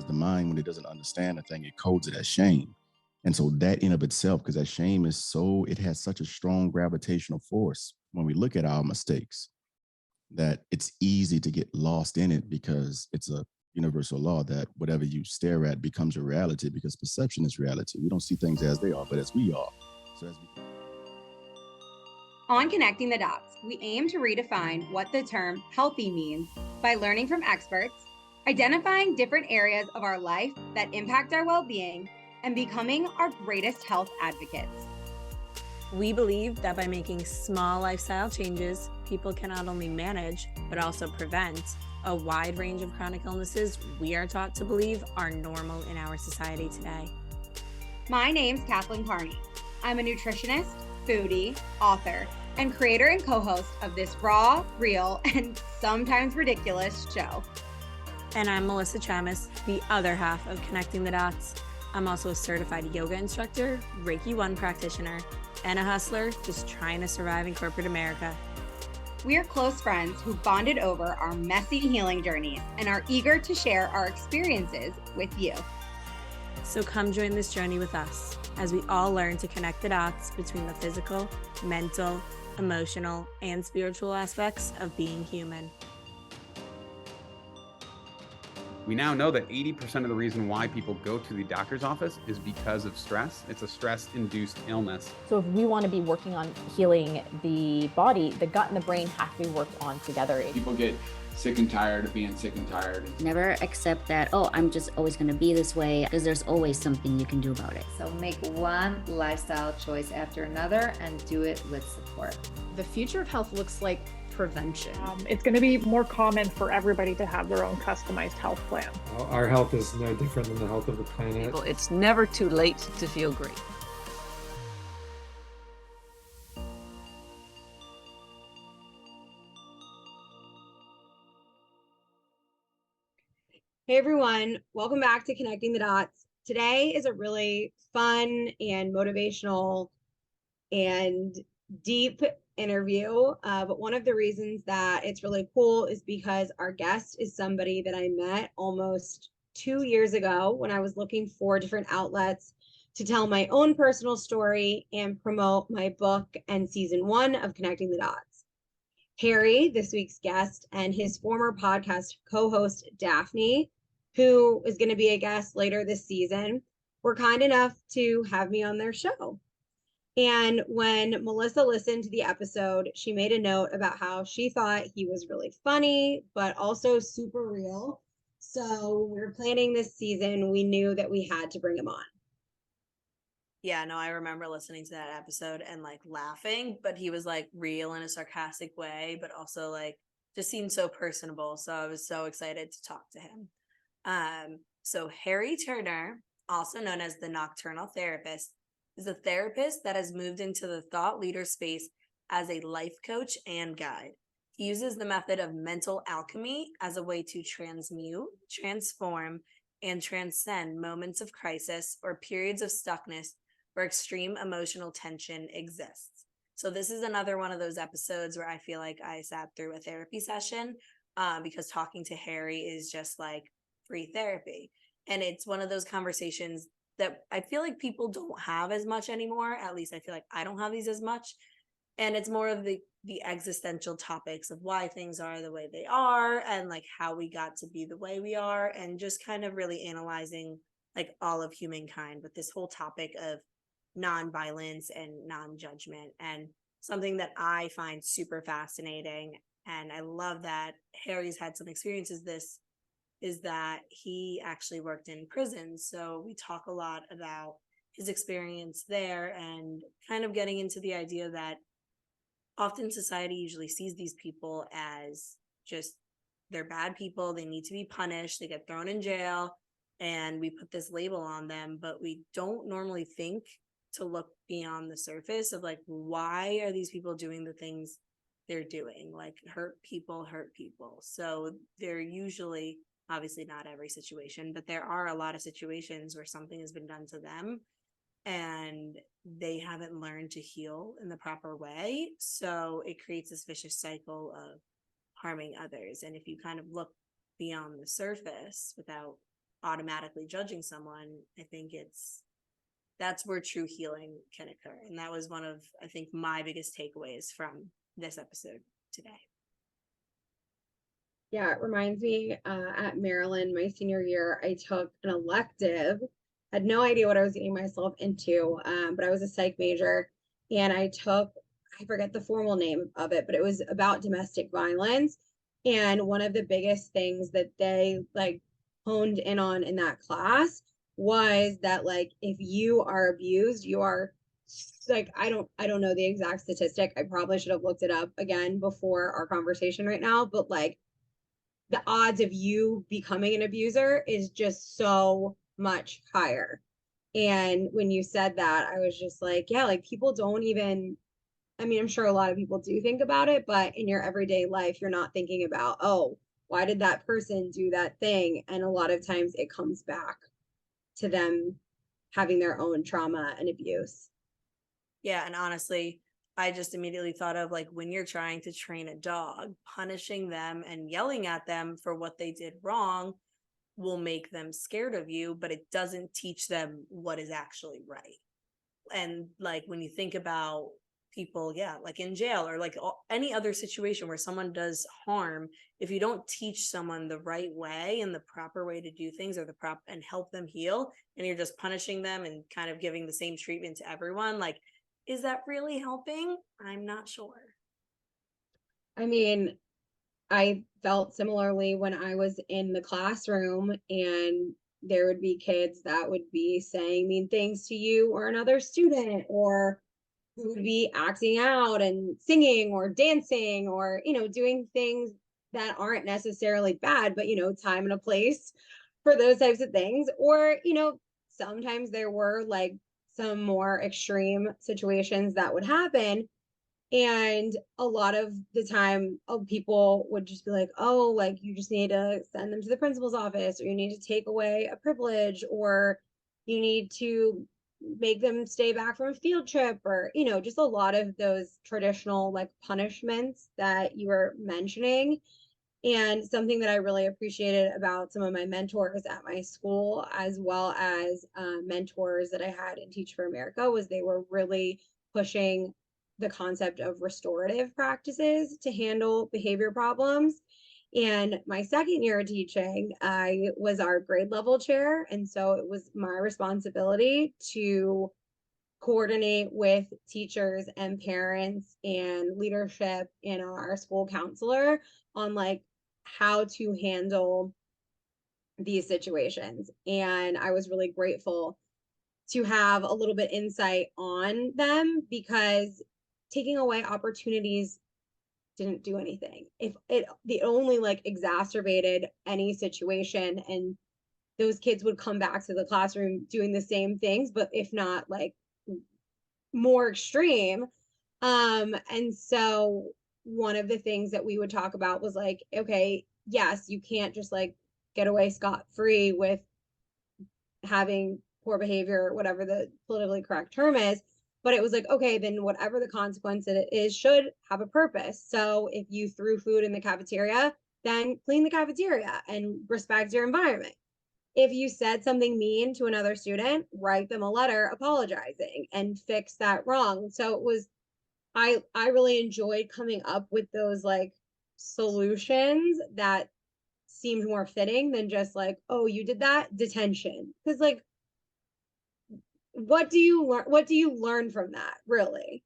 because the mind, when it doesn't understand a thing, it codes it as shame. And so that in of itself, because that shame is so, it has such a strong gravitational force when we look at our mistakes, that it's easy to get lost in it, because it's a universal law that whatever you stare at becomes a reality, because perception is reality. We don't see things as they are, but as we are. So as we... On Connecting the Dots, we aim to redefine what the term healthy means by learning from experts, identifying different areas of our life that impact our well-being, and becoming our greatest health advocates. We believe that by making small lifestyle changes, people can not only manage, but also prevent a wide range of chronic illnesses we are taught to believe are normal in our society today. My name's Kathleen Carney. I'm a nutritionist, foodie, author, and creator and co-host of this raw, real, and sometimes ridiculous show. And I'm Melissa Chamis, the other half of Connecting the Dots. I'm also a certified yoga instructor, Reiki 1 practitioner, and a hustler just trying to survive in corporate America. We are close friends who bonded over our messy healing journeys and are eager to share our experiences with you. So come join this journey with us as we all learn to connect the dots between the physical, mental, emotional, and spiritual aspects of being human. We now know that 80% of the reason why people go to the doctor's office is because of stress. It's a stress-induced illness. So if we want to be working on healing the body, the gut and the brain have to be worked on together. People get sick and tired of being sick and tired. Never accept that, oh, I'm just always going to be this way, because there's always something you can do about it. So make one lifestyle choice after another and do it with support. The future of health looks like prevention. It's going to be more common for everybody to have their own customized health plan. Our health is no different than the health of the planet. It's never too late to feel great. Hey everyone, welcome back to Connecting the Dots. Today is a really fun and motivational and deep interview, but one of the reasons that it's really cool is because our guest is somebody that I met almost 2 years ago when I was looking for different outlets to tell my own personal story and promote my book and season 1 of Connecting the Dots. Harry, this week's guest, and his former podcast co-host Daphne, who is going to be a guest later this season, were kind enough to have me on their show. And when Melissa listened to the episode, she made a note about how she thought he was really funny, but also super real. So we were planning this season. We knew that we had to bring him on. Yeah, no, I remember listening to that episode and like laughing, but he was like real in a sarcastic way, but also like just seemed so personable. So I was so excited to talk to him. So Harry Turner, also known as the Nocturnal Therapist, is a therapist that has moved into the thought leader space as a life coach and guide. He uses the method of mental alchemy as a way to transmute, transform, and transcend moments of crisis or periods of stuckness where extreme emotional tension exists. So this is another one of those episodes where I feel like I sat through a therapy session because talking to Harry is just like free therapy. And it's one of those conversations that I feel like people don't have as much anymore. At least I feel like I don't have these as much. And it's more of the existential topics of why things are the way they are and like how we got to be the way we are, and just kind of really analyzing like all of humankind with this whole topic of nonviolence and non-judgment, and something that I find super fascinating. And I love that Harry's had some experiences this is that he actually worked in prison. So we talk a lot about his experience there and kind of getting into the idea that often society usually sees these people as just they're bad people. They need to be punished. They get thrown in jail and we put this label on them, but we don't normally think to look beyond the surface of like, why are these people doing the things they're doing? Like hurt people. So they're usually, obviously not every situation, but there are a lot of situations where something has been done to them and they haven't learned to heal in the proper way. So it creates this vicious cycle of harming others. And if you kind of look beyond the surface without automatically judging someone, I think that's where true healing can occur. And that was one of, I think, my biggest takeaways from this episode today. Yeah, it reminds me at Maryland, my senior year, I took an elective, had no idea what I was getting myself into, but I was a psych major, and I forget the formal name of it, but it was about domestic violence. And one of the biggest things that they like honed in on in that class was that like if you are abused, you are like I don't know the exact statistic. I probably should have looked it up again before our conversation right now, but like the odds of you becoming an abuser is just so much higher. And when you said that, I was just like, yeah, like people don't even, I mean, I'm sure a lot of people do think about it, but in your everyday life, you're not thinking about, oh, why did that person do that thing? And a lot of times it comes back to them having their own trauma and abuse. Yeah, and honestly, I just immediately thought of like when you're trying to train a dog, punishing them and yelling at them for what they did wrong will make them scared of you, but it doesn't teach them what is actually right. And like when you think about people, yeah, like in jail or like any other situation where someone does harm, if you don't teach someone the right way and the proper way to do things or and help them heal, and you're just punishing them and kind of giving the same treatment to everyone, like, is that really helping? I'm not sure. I mean, I felt similarly when I was in the classroom and there would be kids that would be saying mean things to you or another student, or who would be acting out and singing or dancing or, doing things that aren't necessarily bad, but, time and a place for those types of things. Or, sometimes there were like some more extreme situations that would happen. And a lot of the time, people would just be like, oh, like you just need to send them to the principal's office, or you need to take away a privilege, or you need to make them stay back from a field trip, or, just a lot of those traditional like punishments that you were mentioning. And something that I really appreciated about some of my mentors at my school, as well as mentors that I had in Teach for America, was they were really pushing the concept of restorative practices to handle behavior problems. And my second year of teaching, I was our grade level chair. And so it was my responsibility to coordinate with teachers and parents and leadership and our school counselor on like how to handle these situations. And I was really grateful to have a little bit insight on them, because taking away opportunities didn't do anything. If the only like exacerbated any situation, and those kids would come back to the classroom doing the same things, but if not like more extreme. And so one of the things that we would talk about was like, okay, yes, you can't just like get away scot-free with having poor behavior, whatever the politically correct term is. But it was like, okay, then whatever the consequence it is should have a purpose. So if you threw food in the cafeteria, then clean the cafeteria and respect your environment. If you said something mean to another student, write them a letter apologizing and fix that wrong. So it was, I really enjoyed coming up with those like solutions that seemed more fitting than just like, oh, you did that, detention. Because like, what do you learn from that, really?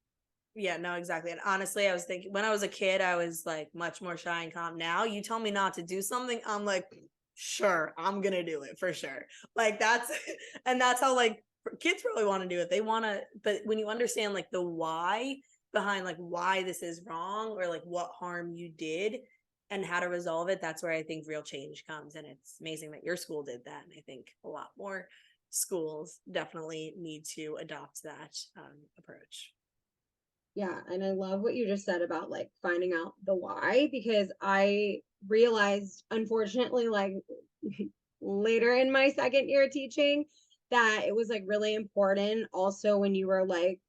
Yeah, no, exactly. And honestly, I was thinking when I was a kid, I was like much more shy and calm. Now you tell me not to do something, I'm like, sure, I'm gonna do it for sure. Like that's and that's how like kids really want to do it. They want to, but when you understand like the why behind like why this is wrong, or like what harm you did and how to resolve it, that's where I think real change comes. And it's amazing that your school did that. And I think a lot more schools definitely need to adopt that approach. Yeah, and I love what you just said about like finding out the why, because I realized, unfortunately, like later in my second year teaching, that it was like really important also when you were like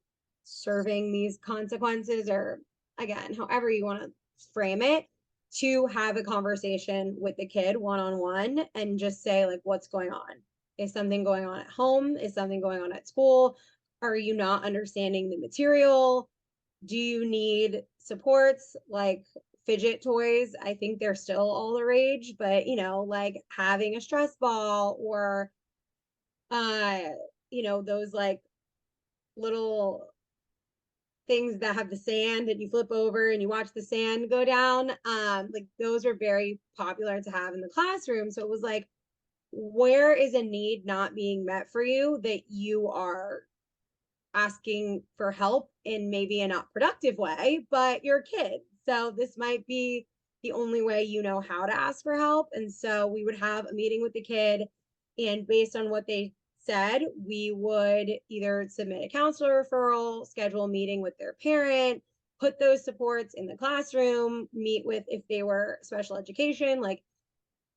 serving these consequences, or again, however you want to frame it, to have a conversation with the kid one-on-one and just say, like, what's going on? Is something going on at home? Is something going on at school? Are you not understanding the material? Do you need supports like fidget toys? I think they're still all the rage, but like having a stress ball or those like little things that have the sand that you flip over and you watch the sand go down. Like those are very popular to have in the classroom. So it was like, where is a need not being met for you that you are asking for help in maybe a not productive way, but you're a kid. So this might be the only way you know how to ask for help. And so we would have a meeting with the kid, and based on what they said, we would either submit a counselor referral, schedule a meeting with their parent, put those supports in the classroom, meet with, if they were special education, like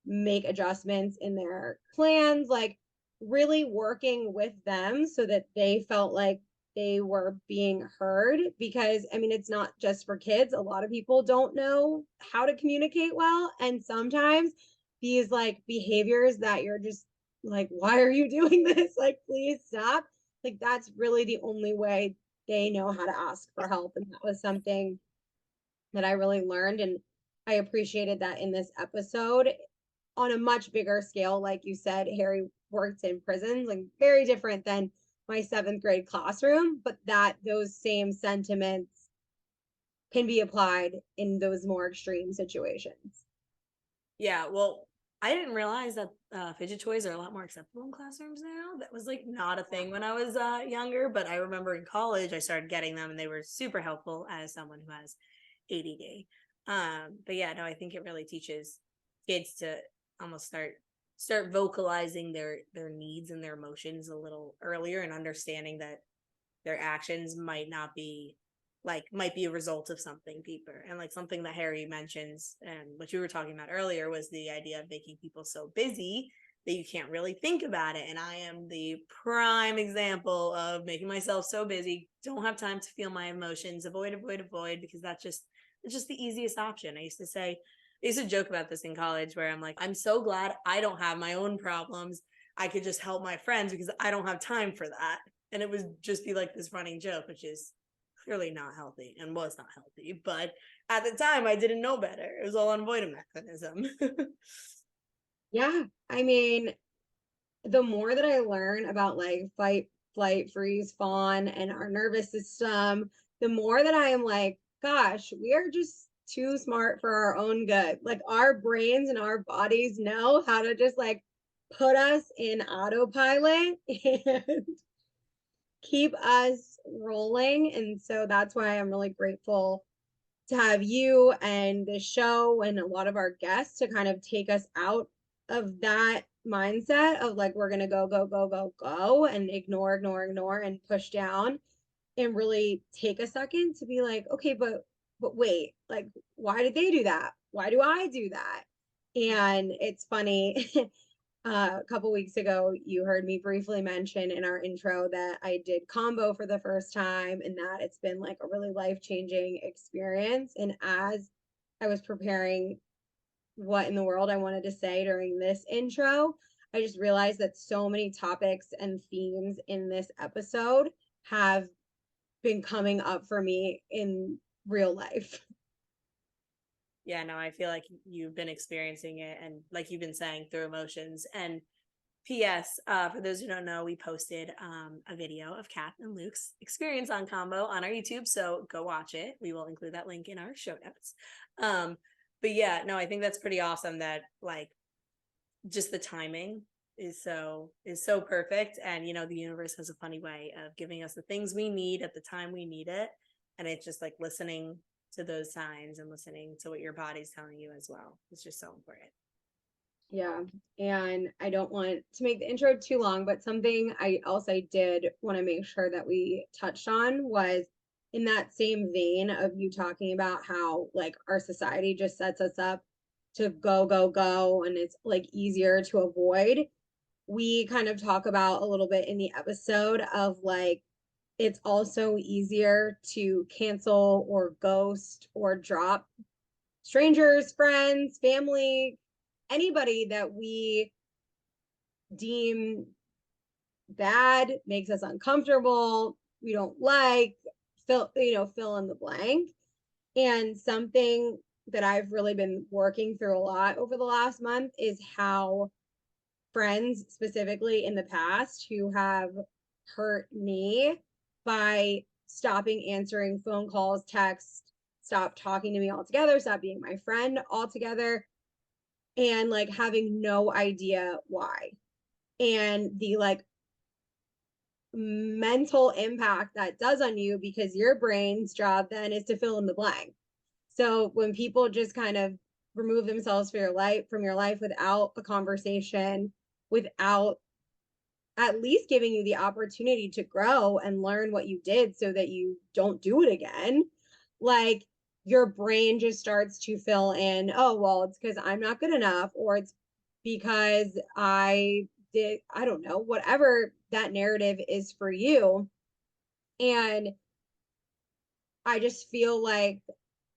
make adjustments in their plans, like really working with them so that they felt like they were being heard. Because I mean, it's not just for kids. A lot of people don't know how to communicate well. And sometimes these like behaviors that you're just like, why are you doing this? Like, please stop. Like, that's really the only way they know how to ask for help. And that was something that I really learned. And I appreciated that in this episode on a much bigger scale. Like you said, Harry worked in prisons, like very different than my 7th grade classroom, but that those same sentiments can be applied in those more extreme situations. Yeah, well, I didn't realize that fidget toys are a lot more acceptable in classrooms now. That was like not a thing when I was younger, but I remember in college I started getting them and they were super helpful as someone who has ADD. But yeah, no, I think it really teaches kids to almost start vocalizing their needs and their emotions a little earlier, and understanding that their actions might be a result of something deeper. And like something that Harry mentions and what you were talking about earlier was the idea of making people so busy that you can't really think about it. And I am the prime example of making myself so busy, don't have time to feel my emotions, avoid, because it's just the easiest option. I used to joke about this in college where I'm like, I'm so glad I don't have my own problems. I could just help my friends because I don't have time for that. And it would just be like this running joke, which is clearly not healthy and was not healthy. But at the time, I didn't know better. It was all unavoidable mechanism. Yeah. I mean, the more that I learn about like fight, flight, freeze, fawn, and our nervous system, the more that I am like, gosh, we are just too smart for our own good. Like our brains and our bodies know how to just like put us in autopilot and keep us rolling. And so that's why I'm really grateful to have you and the show and a lot of our guests to kind of take us out of that mindset of like, we're going to go and ignore and push down, and really take a second to be like, okay, but wait, like, why did they do that? Why do I do that? And it's funny. A couple weeks ago, you heard me briefly mention in our intro that I did combo for the first time, and that it's been like a really life-changing experience. And as I was preparing what in the world I wanted to say during this intro, I just realized that so many topics and themes in this episode have been coming up for me in real life. Yeah, no, I feel like you've been experiencing it, and like you've been saying, through emotions. And P.S. For those who don't know, we posted a video of Kat and Luke's experience on combo on our YouTube, so go watch it. We will include that link in our show notes. But yeah, no, I think that's pretty awesome that like just the timing is so perfect. And the universe has a funny way of giving us the things we need at the time we need it, and it's just like listening to those signs and listening to what your body's telling you as well. It's just so important. Yeah. And I don't want to make the intro too long, but something I did want to make sure that we touched on was in that same vein of you talking about how like our society just sets us up to go, and it's like easier to avoid. We kind of talk about a little bit in the episode of like, it's also easier to cancel or ghost or drop strangers, friends, family, anybody that we deem bad, makes us uncomfortable, we don't like, fill in the blank. And something that I've really been working through a lot over the last month is how friends, specifically in the past, who have hurt me by stopping answering phone calls, texts, stop talking to me altogether, stop being my friend altogether, and like having no idea why. And the like mental impact that does on you, because your brain's job then is to fill in the blank. So when people just kind of remove themselves from your life without a conversation, without at least giving you the opportunity to grow and learn what you did so that you don't do it again, like your brain just starts to fill in, oh, well, it's because I'm not good enough, or it's because I don't know, whatever that narrative is for you. And I just feel like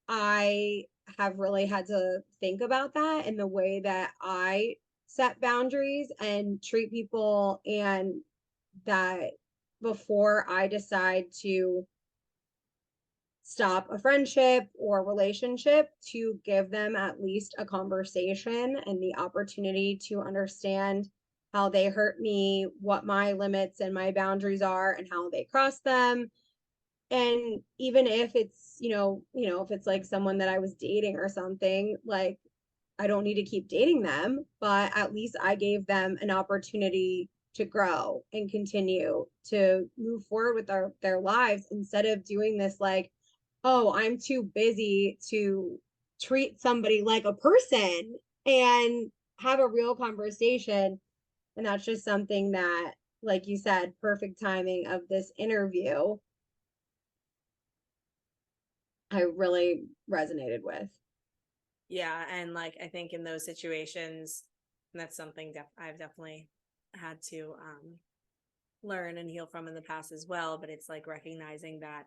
I have really had to think about that in the way that I set boundaries and treat people, and that before I decide to stop a friendship or relationship, to give them at least a conversation and the opportunity to understand how they hurt me, what my limits and my boundaries are, and how they cross them. And even if it's, if it's like someone that I was dating or something, like I don't need to keep dating them, but at least I gave them an opportunity to grow and continue to move forward with their lives, instead of doing this like, oh, I'm too busy to treat somebody like a person and have a real conversation. And that's just something that, like you said, perfect timing of this interview, I really resonated with. Yeah, and like I think in those situations, and that's something I've definitely had to learn and heal from in the past as well, but it's like recognizing that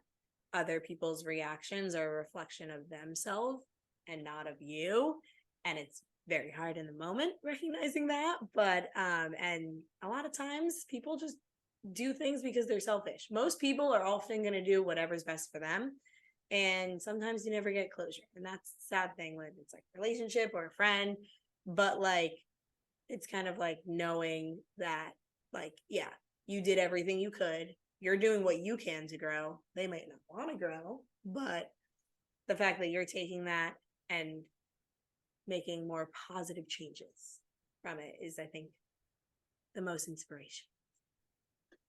other people's reactions are a reflection of themselves and not of you. And it's very hard in the moment recognizing that, but and a lot of times people just do things because they're selfish. Most people are often going to do whatever's best for them, and sometimes you never get closure, and that's the sad thing when it's like a relationship or a friend. But like it's kind of like knowing that, like, yeah, you did everything you could, you're doing what you can to grow. They might not want to grow, but the fact that you're taking that and making more positive changes from it is, I think, the most inspiration.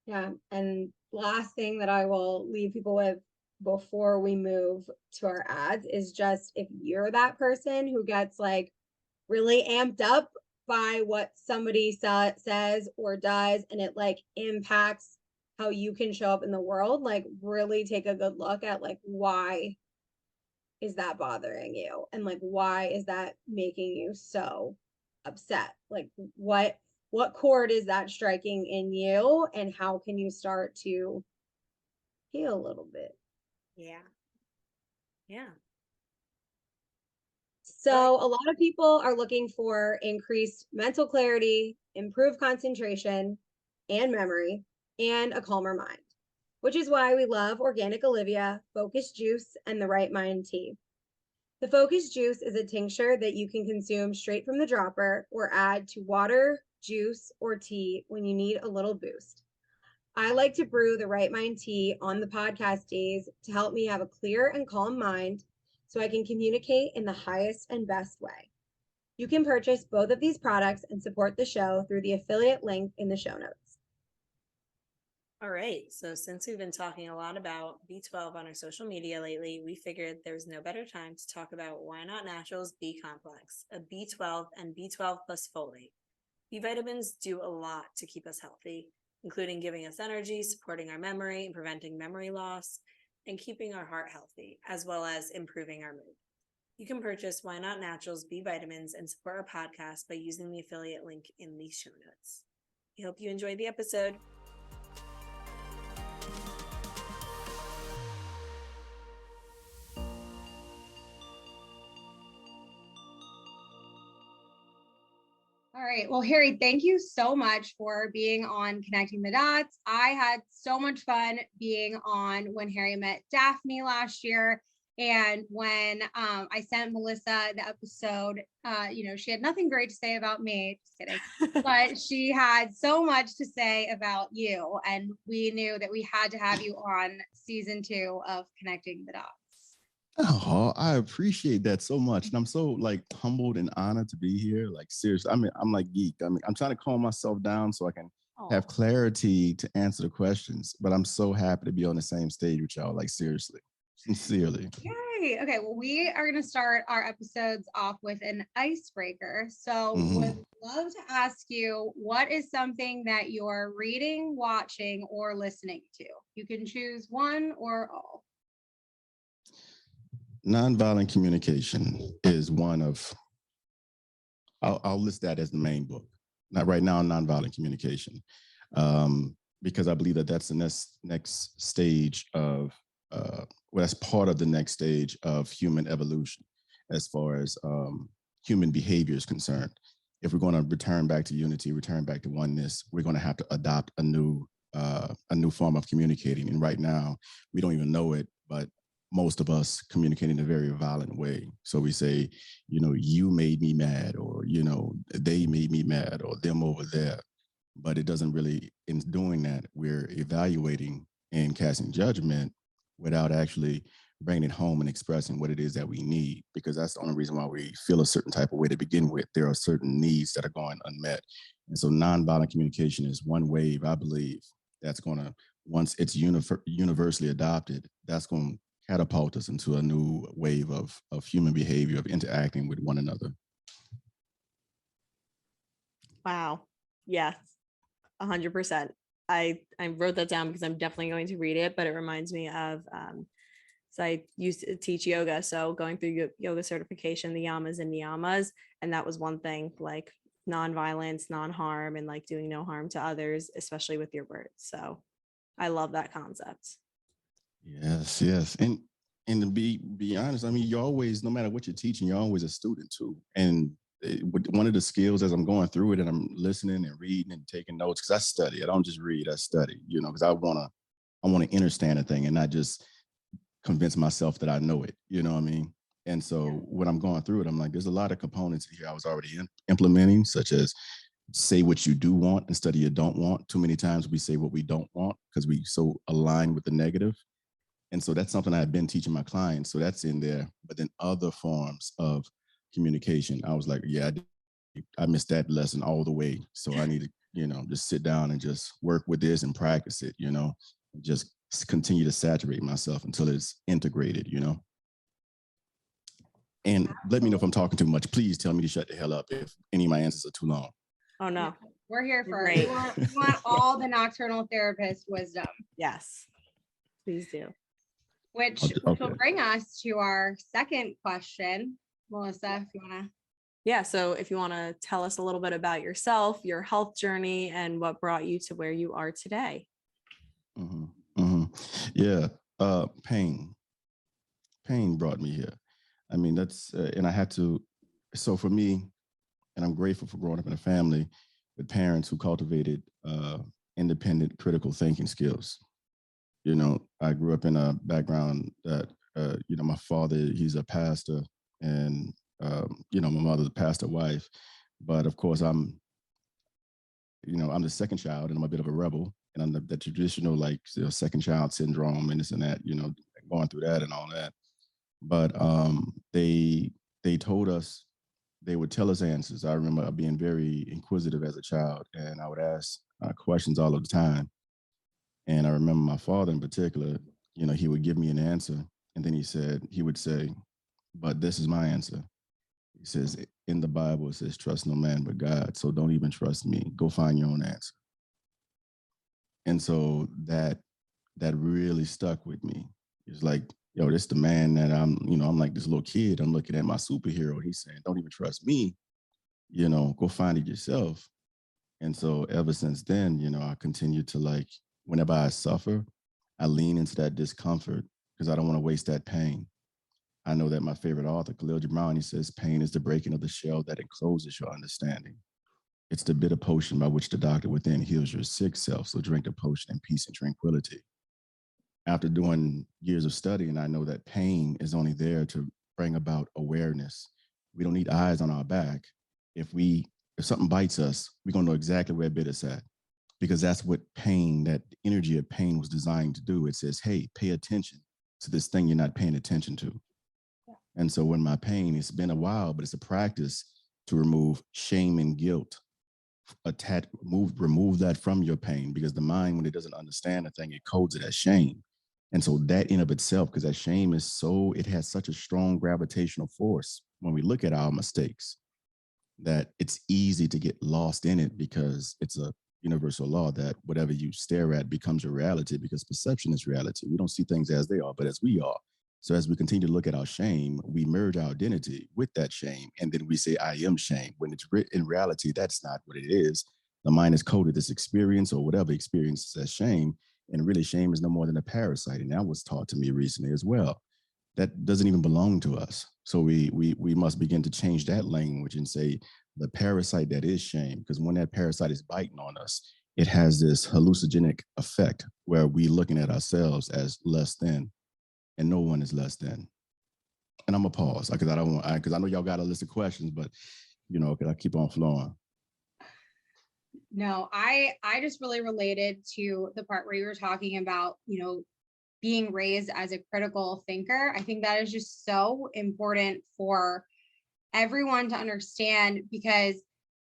Yeah. And last thing that I will leave people with before we move to our ads is just, if you're that person who gets like really amped up by what somebody says or does, and it like impacts how you can show up in the world, like really take a good look at like, why is that bothering you? And like, why is that making you so upset? Like what chord is that striking in you, and how can you start to heal a little bit? Yeah. Yeah. So a lot of people are looking for increased mental clarity, improved concentration and memory, and a calmer mind, which is why we love Organic Olivia, Focus Juice, and the Right Mind Tea. The Focus Juice is a tincture that you can consume straight from the dropper or add to water, juice, or tea when you need a little boost. I like to brew the Right Mind Tea on the podcast days to help me have a clear and calm mind so I can communicate in the highest and best way. You can purchase both of these products and support the show through the affiliate link in the show notes. All right. So since we've been talking a lot about B12 on our social media lately, we figured there's no better time to talk about Why Not Naturals B Complex, a B12 and B12 plus folate. B vitamins do a lot to keep us healthy, including giving us energy, supporting our memory, and preventing memory loss, and keeping our heart healthy, as well as improving our mood. You can purchase Why Not Naturals B vitamins and support our podcast by using the affiliate link in the show notes. We hope you enjoyed the episode. All right. Well, Harry, thank you so much for being on Connecting the Dots. I had so much fun being on when Harry met Daphne last year. And when I sent Melissa the episode, she had nothing great to say about me, just kidding, but she had so much to say about you. And we knew that we had to have you on season 2 of Connecting the Dots. Oh, I appreciate that so much. And I'm so like humbled and honored to be here. Like seriously, I mean, I'm like geeked. I mean, I'm trying to calm myself down so I can have clarity to answer the questions. But I'm so happy to be on the same stage with y'all. Like seriously, sincerely. Yay. Okay. Well, we are going to start our episodes off with an icebreaker. So would love to ask you, what is something that you're reading, watching, or listening to? You can choose one or all. Nonviolent communication is one of, I'll list that as the main book. Not right now, nonviolent communication, because I believe that that's the next stage of, that's part of the next stage of human evolution as far as human behavior is concerned. If we're going to return back to unity, return back to oneness, we're going to have to adopt a new form of communicating. And right now, we don't even know it, but most of us communicate in a very violent way. So we say, you made me mad, or, they made me mad, or them over there. But it doesn't really, in doing that, we're evaluating and casting judgment without actually bringing it home and expressing what it is that we need, because that's the only reason why we feel a certain type of way to begin with. There are certain needs that are going unmet. And so nonviolent communication is one wave, I believe, that's going to, once it's universally adopted, that's going to catapult us into a new wave of human behavior, of interacting with one another. Wow. Yes. 100%. I wrote that down because I'm definitely going to read it, but it reminds me of, so I used to teach yoga. So going through yoga certification, the yamas and niyamas. And that was one thing, like non-violence, non-harm, and like doing no harm to others, especially with your words. So I love that concept. Yes. And to be honest, I mean, you're always, no matter what you're teaching, you're always a student too. And one of the skills as I'm going through it and I'm listening and reading and taking notes, because I study, I don't just read, I study, because I want to understand a thing and not just convince myself that I know it, you know what I mean? And so when I'm going through it, I'm like, there's a lot of components here I was already implementing, such as say what you do want instead of you don't want. Too many times we say what we don't want because we so align with the negative. And so that's something I've been teaching my clients. So that's in there. But then other forms of communication, I was like, yeah, I missed that lesson all the way. So I need to, just sit down and just work with this and practice it, just continue to saturate myself until it's integrated, And let me know if I'm talking too much. Please tell me to shut the hell up if any of my answers are too long. Oh, no. We're here for it. We want all the Nocturnal Therapist wisdom. Yes, please do. Which will bring us to our second question. Melissa, if you want to. Yeah, so if you want to tell us a little bit about yourself, your health journey, and what brought you to where you are today. Yeah, pain brought me here. I mean, that's, and I had to, so for me, and I'm grateful for growing up in a family with parents who cultivated independent critical thinking skills. I grew up in a background that, my father, he's a pastor, and, my mother's a pastor wife. But of course, I'm the second child, and I'm a bit of a rebel, and I'm the traditional, like, second child syndrome and this and that, going through that and all that. But they told us, they would tell us answers. I remember being very inquisitive as a child, and I would ask questions all of the time. And I remember my father in particular, he would give me an answer, and then he would say, but this is my answer. He says, in the Bible, it says, trust no man but God. So don't even trust me. Go find your own answer. And so that really stuck with me. It's like, yo, this the man that I'm like this little kid. I'm looking at my superhero. He's saying, don't even trust me. Go find it yourself. And so ever since then, I continue to, like, whenever I suffer, I lean into that discomfort because I don't want to waste that pain. I know that my favorite author, Khalil Gibran, he says, pain is the breaking of the shell that encloses your understanding. It's the bitter potion by which the doctor within heals your sick self. So drink the potion in peace and tranquility. After doing years of studying, I know that pain is only there to bring about awareness. We don't need eyes on our back. If something bites us, we're gonna know exactly where bit us at, because that's what pain, that energy of pain was designed to do. It says, hey, pay attention to this thing you're not paying attention to. And so when my pain, it's been a while, but it's a practice to remove shame and guilt, remove that from your pain, because the mind, when it doesn't understand a thing, it codes it as shame. And so that in of itself, because that shame it has such a strong gravitational force when we look at our mistakes, that it's easy to get lost in it, because it's a universal law that whatever you stare at becomes your reality, because perception is reality. We don't see things as they are, but as we are. So as we continue to look at our shame, we merge our identity with that shame. And then we say, I am shame. When it's in reality, that's not what it is. The mind has coded this experience or whatever experience as shame. And really, shame is no more than a parasite. And that was taught to me recently as well. That doesn't even belong to us. So we must begin to change that language and say the parasite that is shame, because when that parasite is biting on us, it has this hallucinogenic effect where we looking at ourselves as less than, and no one is less than. And I'm gonna pause because I know y'all got a list of questions, but could I keep on flowing? No, I just really related to the part where you were talking about, being raised as a critical thinker. I think that is just so important for everyone to understand, because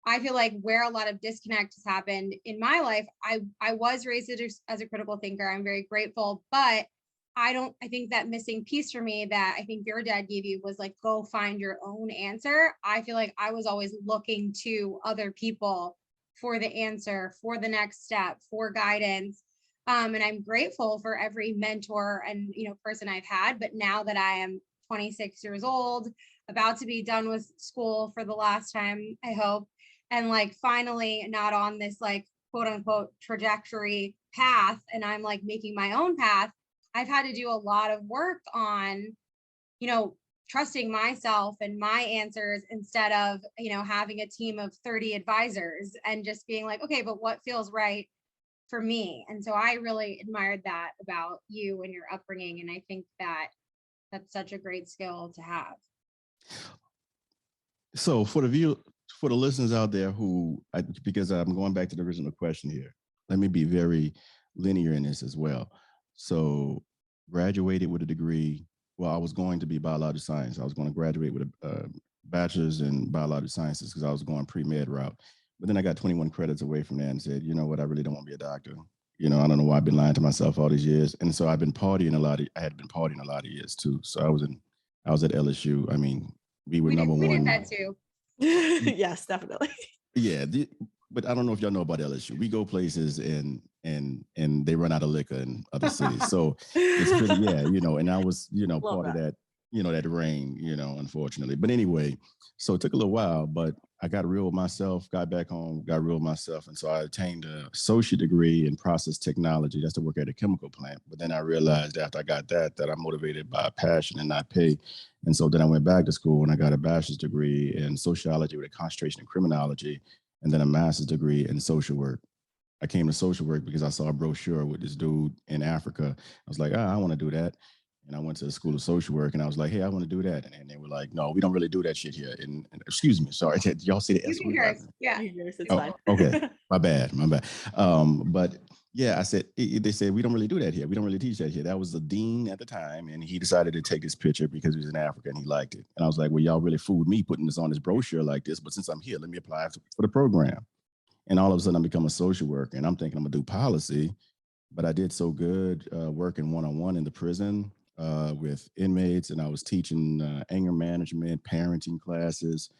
I feel like where a lot of disconnect has happened in my life, I was raised as a critical thinker. I'm very grateful, but I think that missing piece for me that I think your dad gave you was like, go find your own answer. I feel like I was always looking to other people for the answer, for the next step, for guidance. And I'm grateful for every mentor and, person I've had. But now that I am 26 years old, about to be done with school for the last time, I hope, and like finally not on this like quote unquote trajectory path, and I'm like making my own path, I've had to do a lot of work on, trusting myself and my answers instead of, having a team of 30 advisors and just being like, okay, but what feels right for me? And so I really admired that about you and your upbringing. And I think that that's such a great skill to have. So for the listeners out there because I'm going back to the original question here, let me be very linear in this as well. So graduated with a degree. Well, I was going to be biological science. I was going to graduate with a bachelor's in biological sciences because I was going pre-med route. But then I got 21 credits away from that and said, you know what, I really don't want to be a doctor. I don't know why I've been lying to myself all these years. And so I've been partying a lot. I had been partying a lot of years too. So I was at LSU. I mean, we were number one. We did that too. Yes, definitely. Yeah, but I don't know if y'all know about LSU. We go places and they run out of liquor in other cities. So it's pretty, and I was, part of that, that reign, unfortunately. But anyway, so it took a little while, but I got real with myself, got back home, got real with myself. And so I attained an associate degree in process technology. That's to work at a chemical plant. But then I realized after I got that I'm motivated by passion and not pay. And so then I went back to school and I got a bachelor's degree in sociology with a concentration in criminology, and then a master's degree in social work. I came to social work because I saw a brochure with this dude in Africa. I was like, I want to do that. And I went to the school of social work and I was like, hey, I want to do that. And they were like, no, we don't really do that shit here. And excuse me, sorry. Did y'all see the S word? Yeah. It's fine. Okay. My bad. But yeah, I said, they said, we don't really do that here. We don't really teach that here. That was the dean at the time. And he decided to take this picture because he was in Africa and he liked it. And I was like, well, y'all really fooled me putting this on this brochure like this. But since I'm here, let me apply for the program. And all of a sudden I become a social worker and I'm thinking I'm gonna do policy, but I did so good working one-on-one in the prison with inmates. And I was teaching anger management, parenting classes,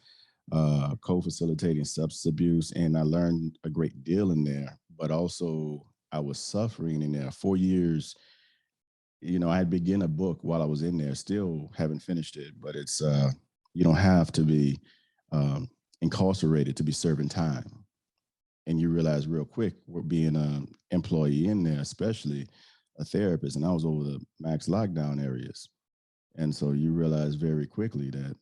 co-facilitating substance abuse. And I learned a great deal in there, but also I was suffering in there 4 years. I had begun a book while I was in there, still haven't finished it, but it's, you don't have to be incarcerated to be serving time. And you realize real quick, we're being an employee in there, especially a therapist, and I was over the max lockdown areas. And so you realize very quickly that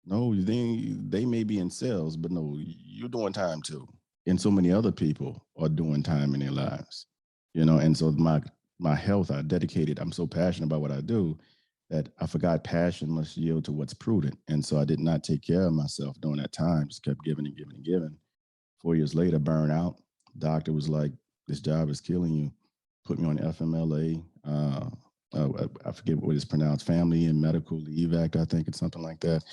no, they may be in cells, but no, you're doing time too. And so many other people are doing time in their lives, and so my health, I'm so passionate about what I do that I forgot passion must yield to what's prudent. And so I did not take care of myself during that time, just kept giving and giving and giving. 4 years later, burnout. Doctor was like, this job is killing you. Put me on FMLA. I forget what it's pronounced, Family and Medical Leave Act, I think it's something like that.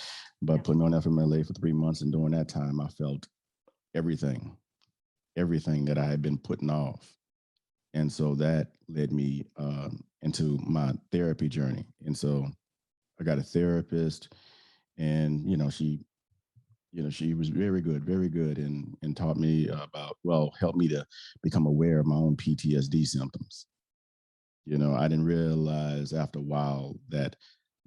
But put me on FMLA for 3 months. And during that time, I felt everything that I had been putting off. And so that led me into my therapy journey. And so I got a therapist, and she was very good, and taught me helped me to become aware of my own PTSD symptoms. I didn't realize after a while that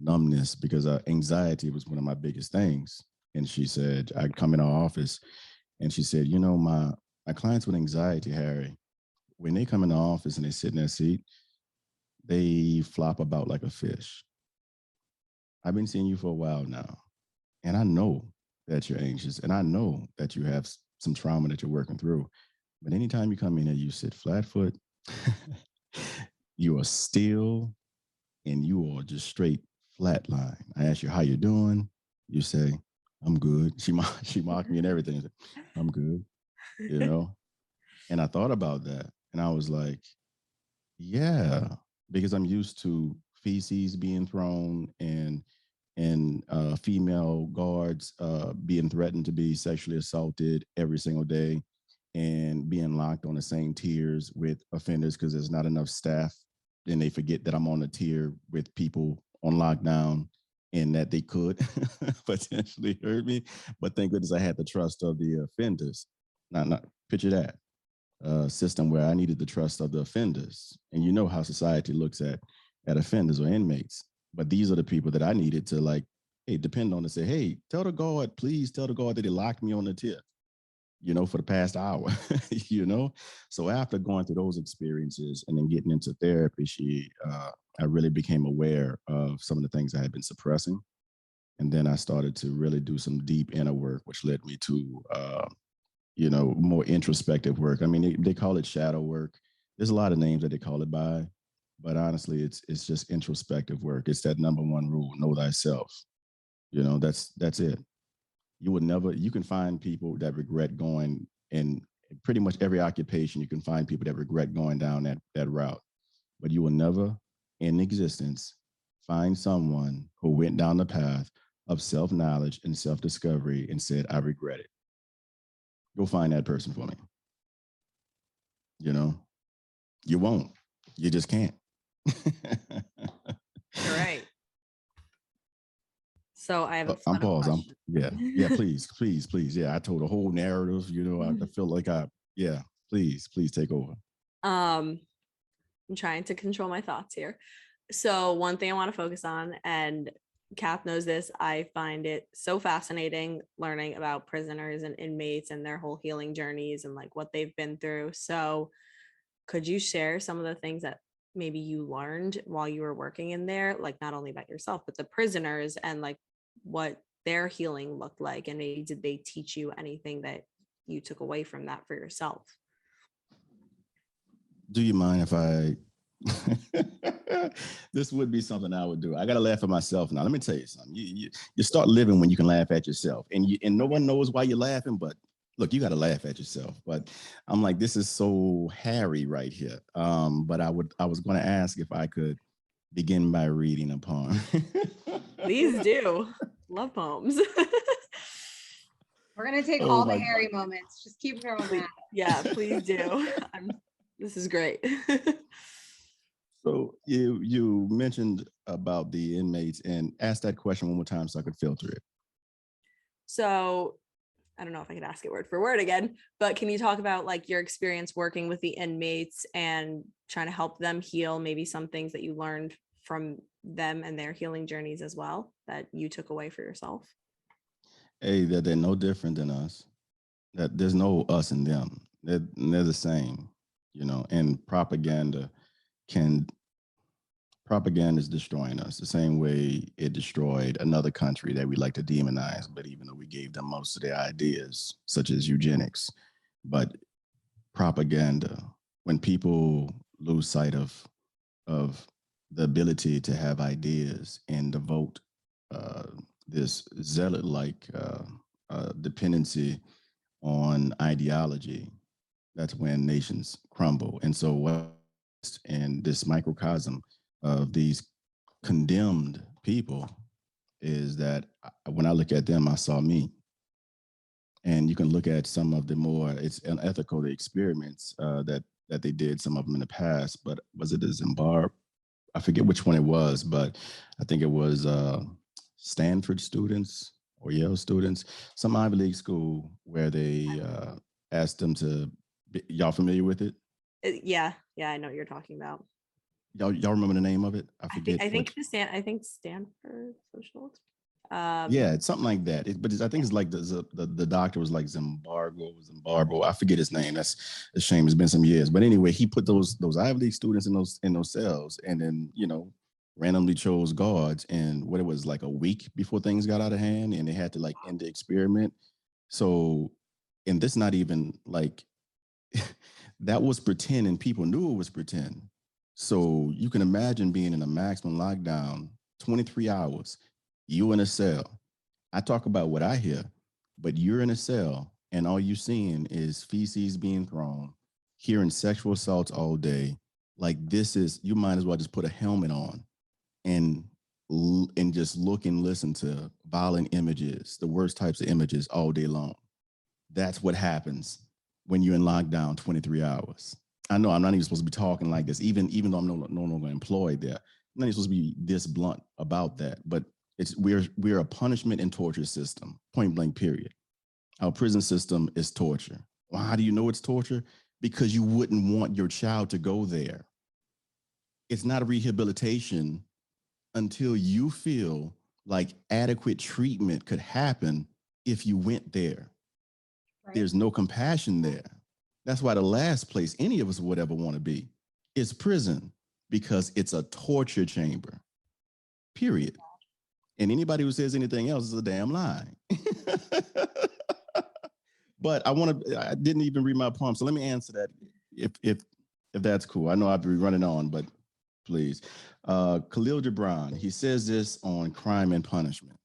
numbness, because anxiety was one of my biggest things. And she said, I'd come in our office, and she said, my clients with anxiety, Harry, when they come in the office and they sit in their seat, they flop about like a fish. I've been seeing you for a while now, and I know that you're anxious, and I know that you have some trauma that you're working through. But anytime you come in and you sit flat foot, you are still, and you are just straight flat line. I ask you how you're doing. You say, I'm good. She mocked me and everything. I'm good, And I thought about that, and I was like, yeah, because I'm used to feces being thrown and female guards being threatened to be sexually assaulted every single day, and being locked on the same tiers with offenders because there's not enough staff. Then they forget that I'm on a tier with people on lockdown and that they could potentially hurt me. But thank goodness I had the trust of the offenders. Not picture that. System where I needed the trust of the offenders. And you know how society looks at offenders or inmates. But these are the people that I needed to depend on to say, hey, please tell the guard that they locked me on the tier, for the past hour, So after going through those experiences and then getting into therapy, I really became aware of some of the things I had been suppressing. And then I started to really do some deep inner work, which led me to more introspective work. I mean, they call it shadow work. There's a lot of names that they call it by, but honestly, it's just introspective work. It's that number one rule: know thyself. That's it. You can find people that regret going in pretty much every occupation. You can find people that regret going down that route, but you will never in existence find someone who went down the path of self-knowledge and self-discovery and said, I regret it. Go find that person for me. You won't. You just can't. You're right. So I have a I'm paused. question. Yeah, please. Yeah, I told a whole narrative, I feel like please take over. I'm trying to control my thoughts here. So one thing I want to focus on, and Kath knows this, I find it so fascinating learning about prisoners and inmates and their whole healing journeys and like what they've been through. So could you share some of the things that maybe you learned while you were working in there, like not only about yourself, but the prisoners, and like what their healing looked like? And maybe did they teach you anything that you took away from that for yourself? Do you mind if I this would be something I would do. I gotta laugh at myself now. Let me tell you something. You start living when you can laugh at yourself, and no one knows why you're laughing, but look, you got to laugh at yourself. But I'm like, this is so hairy right here. But I was going to ask if I could begin by reading a poem. Please do. Love poems. We're gonna take all the hairy moments. Just keep going. Yeah, please do. This is great. So you mentioned about the inmates, and ask that question one more time so I could filter it. So I don't know if I could ask it word for word again, but can you talk about like your experience working with the inmates and trying to help them heal, maybe some things that you learned from them and their healing journeys as well that you took away for yourself? Hey, that they're no different than us. That there's no us and them. They're the same, and propaganda can Propaganda is destroying us the same way it destroyed another country that we like to demonize, but even though we gave them most of their ideas, such as eugenics. But propaganda, when people lose sight of the ability to have ideas and devote this zealot-like dependency on ideology, that's when nations crumble. And so what in this microcosm of these condemned people is that when I look at them, I saw me. And you can look at some of the more it's unethical experiments that they did, some of them in the past. But was it a Zimbabwe? I forget which one it was, but I think it was Stanford students or Yale students, some Ivy League school where they asked them to. Y'all familiar with it? Yeah, I know what you're talking about. Y'all remember the name of it? I forget. I think Stanford social. Yeah, it's something like that. I think it's like the doctor was like Zimbabwe. I forget his name. That's a shame. It's been some years. But anyway, he put those Ivy League students in those cells, and then randomly chose guards. And what it was like a week before things got out of hand, and they had to like end the experiment. So, and this not even like that was pretend, and people knew it was pretend. So you can imagine being in a maximum lockdown, 23 hours. You in a cell. I talk about what I hear, but you're in a cell and all you're seeing is feces being thrown, hearing sexual assaults all day. Like you might as well just put a helmet on and just look and listen to violent images, the worst types of images all day long. That's what happens when you're in lockdown 23 hours. I know I'm not even supposed to be talking like this, even though I'm no longer employed there. I'm not even supposed to be this blunt about that, but we're a punishment and torture system, point blank, period. Our prison system is torture. Well, how do you know it's torture? Because you wouldn't want your child to go there. It's not a rehabilitation until you feel like adequate treatment could happen if you went there. Right. There's no compassion there. That's why the last place any of us would ever want to be is prison, because it's a torture chamber, period. And anybody who says anything else is a damn lie. But I didn't even read my poem. So let me answer that if that's cool. I know I've been running on, but please. Khalil Gibran, he says this on crime and punishment.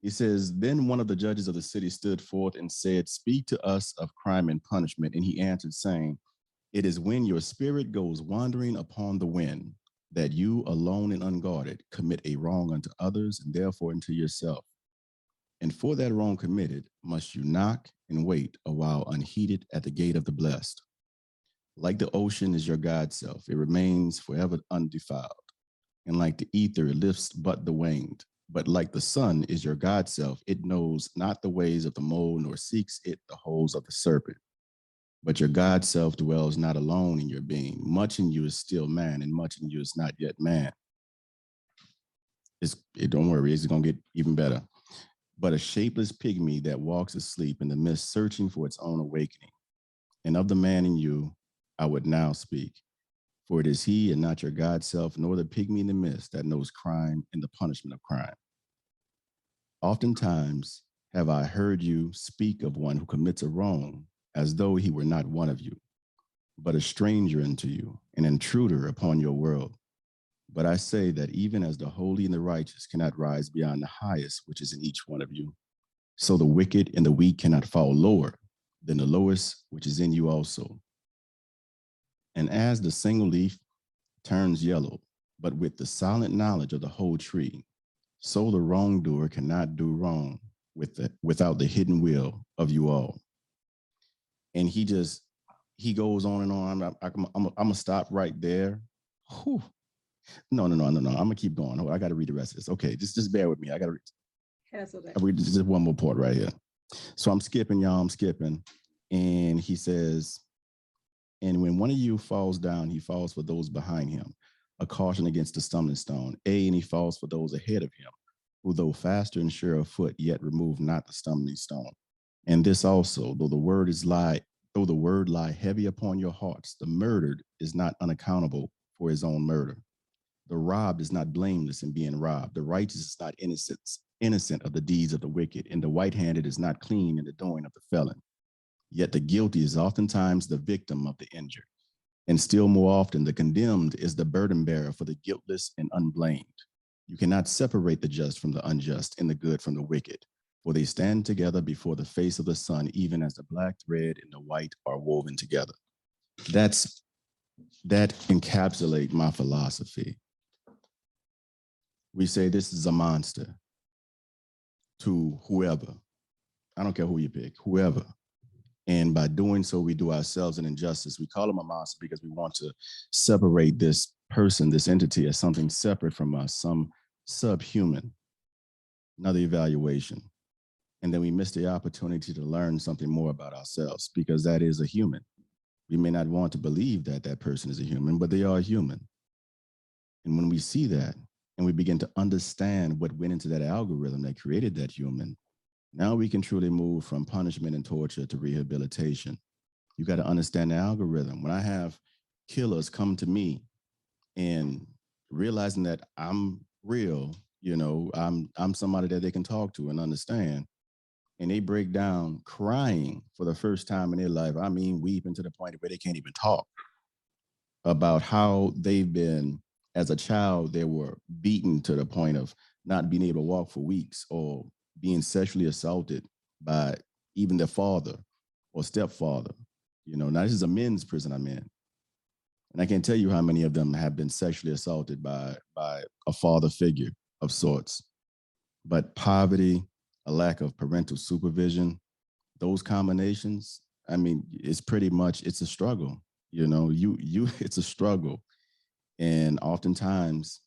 He says, then one of the judges of the city stood forth and said, speak to us of crime and punishment. And he answered, saying, it is when your spirit goes wandering upon the wind, that you alone and unguarded commit a wrong unto others and therefore unto yourself. And for that wrong committed, must you knock and wait a while unheeded at the gate of the blessed. Like the ocean is your God self, it remains forever undefiled. And like the ether, it lifts but the winged. But like the sun is your God self, it knows not the ways of the mole, nor seeks it the holes of the serpent. But your God self dwells not alone in your being. Much in you is still man, and much in you is not yet man. Don't worry, it's going to get even better. But a shapeless pygmy that walks asleep in the mist, searching for its own awakening. And of the man in you, I would now speak. For it is he and not your God self, nor the pygmy in the mist that knows crime and the punishment of crime. Oftentimes have I heard you speak of one who commits a wrong as though he were not one of you, but a stranger unto you, an intruder upon your world. But I say that even as the holy and the righteous cannot rise beyond the highest which is in each one of you, so the wicked and the weak cannot fall lower than the lowest which is in you also. And as the single leaf turns yellow, but with the silent knowledge of the whole tree, so the wrongdoer cannot do wrong without the hidden will of you all. And he goes on and on. I'm gonna stop right there. Whew. No. I'm gonna keep going. I gotta read the rest of this. Okay, just bear with me. I gotta read just one more part right here. So I'm skipping, y'all. I'm skipping. And he says, and when one of you falls down, he falls for those behind him, a caution against the stumbling stone. And he falls for those ahead of him, who though faster and sure of foot, yet remove not the stumbling stone. And this also, though the word lie heavy upon your hearts, the murdered is not unaccountable for his own murder. The robbed is not blameless in being robbed. The righteous is not innocent of the deeds of the wicked, and the white-handed is not clean in the doing of the felon. Yet the guilty is oftentimes the victim of the injured, and still more often the condemned is the burden bearer for the guiltless and unblamed. You cannot separate the just from the unjust and the good from the wicked, for they stand together before the face of the sun, even as the black thread and the white are woven together. That encapsulates my philosophy. We say this is a monster to whoever. I don't care who you pick, whoever. And by doing so, we do ourselves an injustice. We call them a monster because we want to separate this person, this entity, as something separate from us, some subhuman, another evaluation. And then we miss the opportunity to learn something more about ourselves, because that is a human. We may not want to believe that that person is a human, but they are human. And when we see that and we begin to understand what went into that algorithm that created that human, now we can truly move from punishment and torture to rehabilitation. You got to understand the algorithm. When I have killers come to me and realizing that I'm real, I'm somebody that they can talk to and understand, and they break down crying for the first time in their life, I mean, weeping to the point where they can't even talk about how they've been, as a child, they were beaten to the point of not being able to walk for weeks, or being sexually assaulted by even their father or stepfather. Now this is a men's prison I'm in. And I can't tell you how many of them have been sexually assaulted by a father figure of sorts. But poverty, a lack of parental supervision, those combinations, I mean, it's pretty much, it's a struggle. It's a struggle. And oftentimes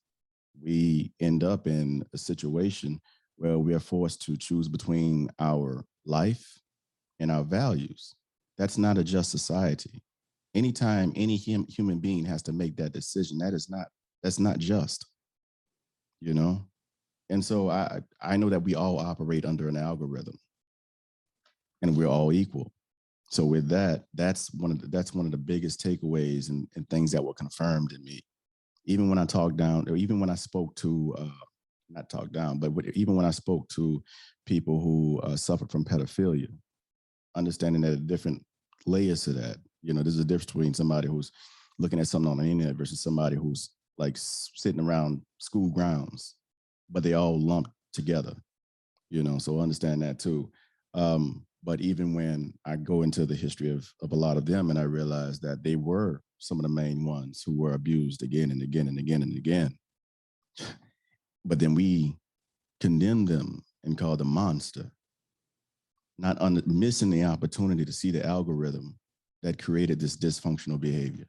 we end up in a situation where we are forced to choose between our life and our values. That's not a just society. Anytime any human being has to make that decision, that's not just, And so I know that we all operate under an algorithm, and we're all equal. So with that, that's one of the biggest takeaways and things that were confirmed in me. Even when I talked down, or even when I spoke to, not talk down, but even when I spoke to people who suffered from pedophilia, understanding that there are different layers to that. There's a difference between somebody who's looking at something on the internet versus somebody who's like sitting around school grounds, but they all lumped together, so understand that too. But even when I go into the history of a lot of them, and I realize that they were some of the main ones who were abused again and again and again and again. But then we condemn them and call them monster, not missing the opportunity to see the algorithm that created this dysfunctional behavior,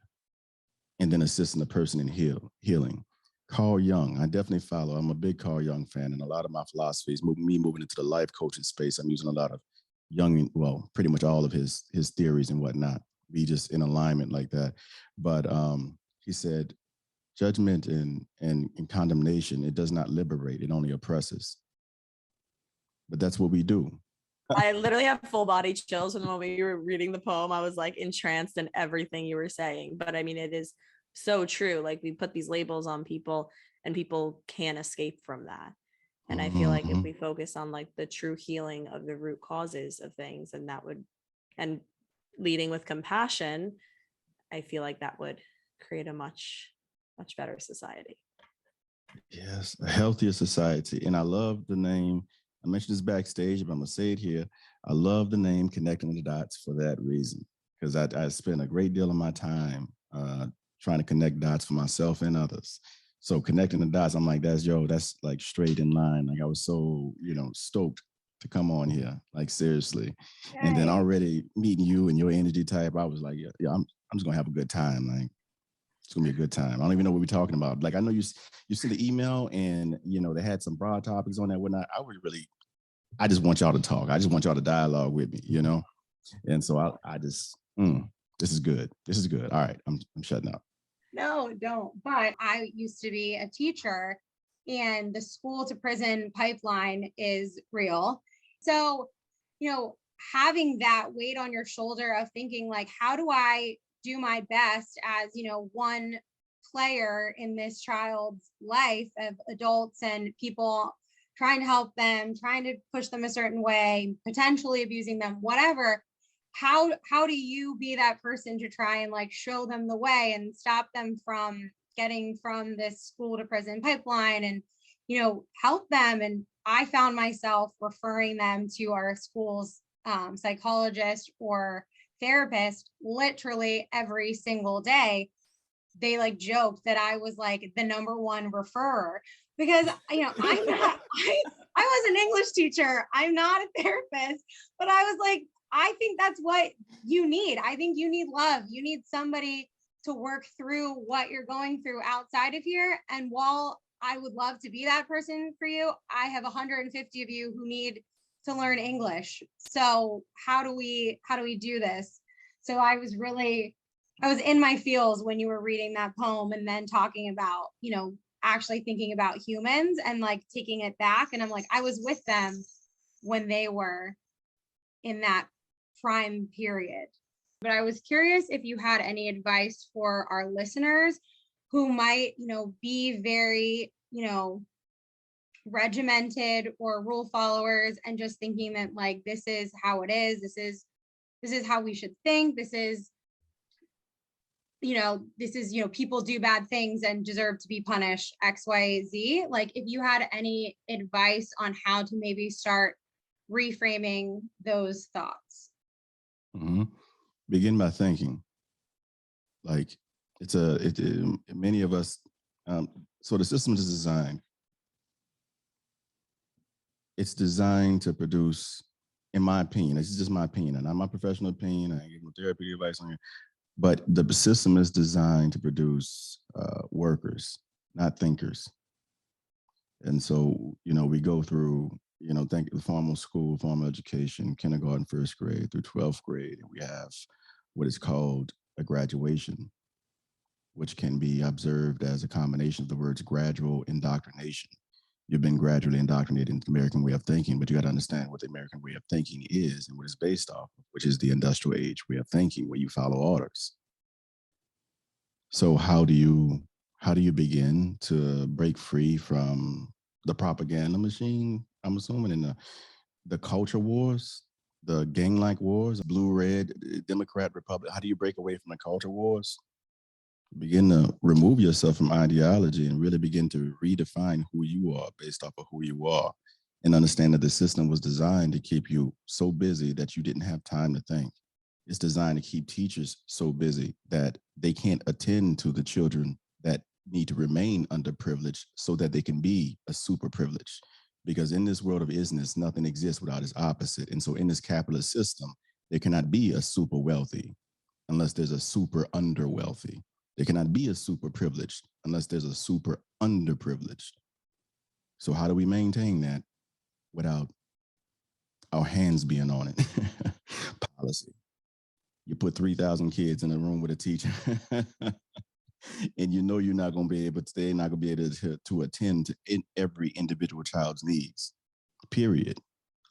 and then assisting the person in healing. Carl Jung, I definitely follow. I'm a big Carl Jung fan, and a lot of my philosophies, me moving into the life coaching space, I'm using a lot of Jung, well, pretty much all of his theories and whatnot, be just in alignment like that. But he said, judgment and condemnation, it does not liberate, it only oppresses. But that's what we do. I literally have full body chills from the moment you were reading the poem. I was like entranced in everything you were saying. But I mean, it is so true. Like, we put these labels on people and people can't escape from that. And I feel like if we focus on like the true healing of the root causes of things, and leading with compassion, I feel like that would create a much better society. Yes, a healthier society. And I love the name. I mentioned this backstage, but I'm gonna say it here. I love the name Connecting the Dots for that reason, because I spend a great deal of my time trying to connect dots for myself and others. So connecting the dots, I'm like, that's like straight in line. Like, I was so, stoked to come on here, like seriously. Yay. And then already meeting you and your energy type, I was like, yeah, I'm just gonna have a good time. Like, it's gonna be a good time. I don't even know what we're talking about. Like, I know you sent the email, and they had some broad topics on that, whatnot. I just want y'all to talk. I just want y'all to dialogue with me, And so I just, this is good. This is good. All right, I'm shutting up. No, don't. But I used to be a teacher, and the school to prison pipeline is real. So, having that weight on your shoulder of thinking like, how do I do my best as, one player in this child's life of adults and people trying to help them, trying to push them a certain way, potentially abusing them, whatever. How do you be that person to try and like show them the way and stop them from getting from this school to prison pipeline and, you know, help them? And I found myself referring them to our school's psychologist or therapist literally every single day. They like joked that I was like the #1 referrer because, you know, I'm not, I was an English teacher. I'm not a therapist, but I was like, I think that's what you need. I think you need love. You need somebody to work through what you're going through outside of here. And while I would love to be that person for you, I have 150 of you who need to learn English. So how do we do this? So I was in my feels when you were reading that poem and then talking about, you know, actually thinking about humans and like taking it back. And I'm like, I was with them when they were in that prime period. But I was curious if you had any advice for our listeners who might, you know, be very, you know, regimented or rule followers and just thinking that like, this is how it is. This is how we should think. This is, you know, people do bad things and deserve to be punished, X, Y, Z. Like if you had any advice on how to maybe start reframing those thoughts. Mm-hmm. Begin by thinking. Like many of us, so the system is designed. It's designed to produce, in my opinion, this is just my opinion, and not my professional opinion, I ain't giving no therapy advice on here, but the system is designed to produce workers, not thinkers. And so, you know, we go through, you know, think formal school, formal education, kindergarten, first grade through 12th grade, and we have what is called a graduation, which can be observed as a combination of the words gradual indoctrination. You've been gradually indoctrinated into the American way of thinking, but you got to understand what the American way of thinking is and what it's based off of, which is the industrial age way of thinking, where you follow orders. So how do you begin to break free from the propaganda machine, I'm assuming, in the culture wars, the gang-like wars, blue, red, Democrat, Republic? How do you break away from the culture wars? Begin to remove yourself from ideology and really begin to redefine who you are based off of who you are, and understand that the system was designed to keep you so busy that you didn't have time to think. It's designed to keep teachers so busy that they can't attend to the children that need to remain underprivileged so that they can be a super privileged. Because in this world of isness, nothing exists without its opposite. And so in this capitalist system, there cannot be a super wealthy unless there's a super under wealthy. There cannot be a super privileged unless there's a super underprivileged. So how do we maintain that without our hands being on it? Policy. You put 3,000 kids in a room with a teacher and you know you're not going to be able to, they're not going to be able to attend to every individual child's needs, period.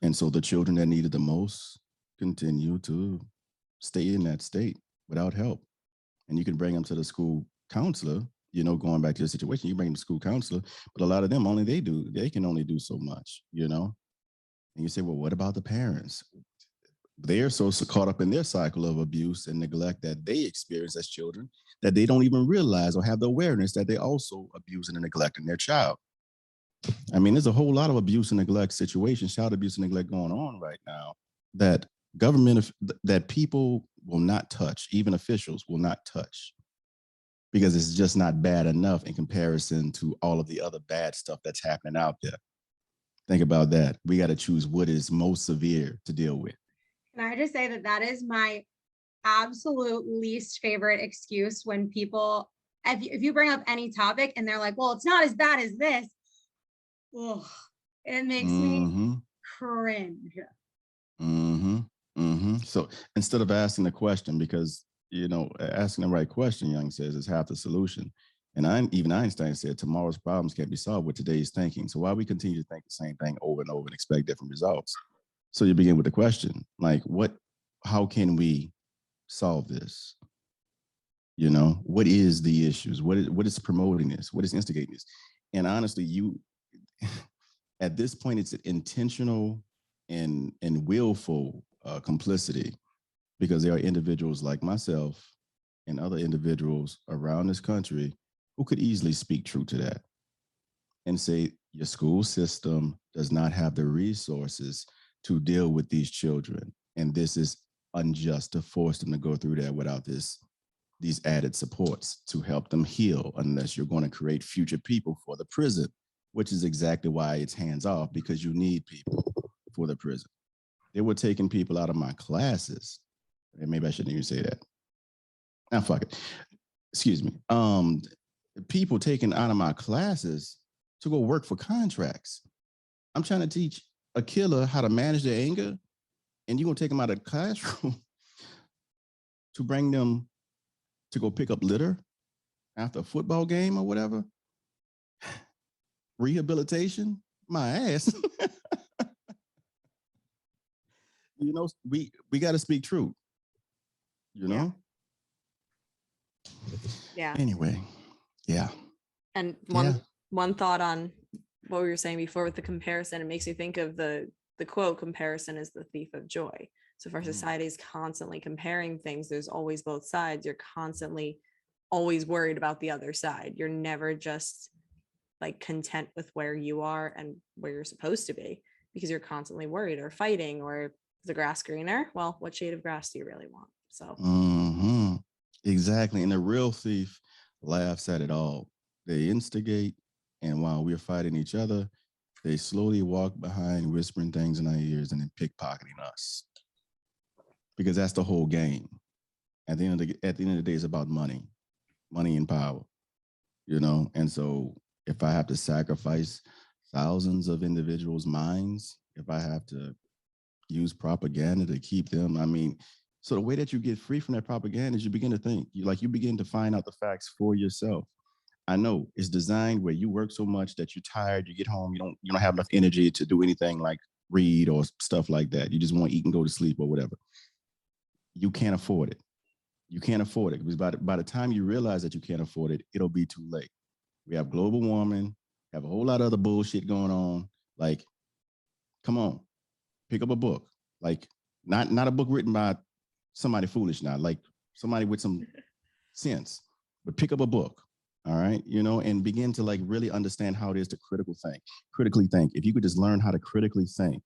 And so the children that need it the most continue to stay in that state without help. And you can bring them to the school counselor, you know, going back to your situation, you bring them to school counselor, but a lot of them they can only do so much, you know? And you say, well, what about the parents? They're so caught up in their cycle of abuse and neglect that they experience as children that they don't even realize or have the awareness that they also abusing and neglecting their child. I mean, there's a whole lot of abuse and neglect situations, child abuse and neglect going on right now that that people will not touch, even officials will not touch, because it's just not bad enough in comparison to all of the other bad stuff that's happening out there. Think about that. We got to choose what is most severe to deal with. Can I just say that is my absolute least favorite excuse when people, if you bring up any topic and they're like, well, it's not as bad as this. Ugh, it makes me cringe. So instead of asking the question, because, you know, asking the right question, Young says, is half the solution. And even Einstein said tomorrow's problems can't be solved with today's thinking. So why we continue to think the same thing over and over and expect different results? So you begin with the question, like, how can we solve this? You know, what is the issues? What is promoting this? What is instigating this? And honestly, you at this point, it's intentional and willful complicity, because there are individuals like myself and other individuals around this country who could easily speak truth to that and say your school system does not have the resources to deal with these children, and this is unjust to force them to go through that without these added supports to help them heal, unless you're going to create future people for the prison, which is exactly why it's hands off, because you need people for the prison. They were taking people out of my classes, and maybe I shouldn't even say that. Now, fuck it. Excuse me. People taken out of my classes to go work for contracts. I'm trying to teach a killer how to manage their anger, and you're gonna take them out of the classroom to bring them to go pick up litter after a football game or whatever. Rehabilitation, my ass. You know, we got to speak truth. You know. Yeah. Anyway, yeah. And one thought on what we were saying before with the comparison, it makes me think of the quote, comparison is the thief of joy. So if our society is constantly comparing things, there's always both sides. You're constantly always worried about the other side. You're never just like content with where you are and where you're supposed to be, because you're constantly worried or fighting, or is the grass greener? Well, what shade of grass do you really want? So exactly. And the real thief laughs at it all. They instigate, and while we're fighting each other, they slowly walk behind, whispering things in our ears and then pickpocketing us. Because that's the whole game. At the end of the day, it's about money and power, you know? And so if I have to sacrifice thousands of individuals' minds, if I have to use propaganda to keep them, I mean, so the way that you get free from that propaganda is you begin to think, you begin to find out the facts for yourself. I know it's designed where you work so much that you're tired, you get home, you don't have enough energy to do anything like read or stuff like that. You just want to eat and go to sleep or whatever. You can't afford it. You can't afford it, because by the time you realize that you can't afford it, it'll be too late. We have global warming, have a whole lot of other bullshit going on. Like, come on, pick up a book. Like, not a book written by somebody foolish now, like somebody with some sense, but pick up a book. All right, you know, and begin to like really understand how it is to critically think. If you could just learn how to critically think,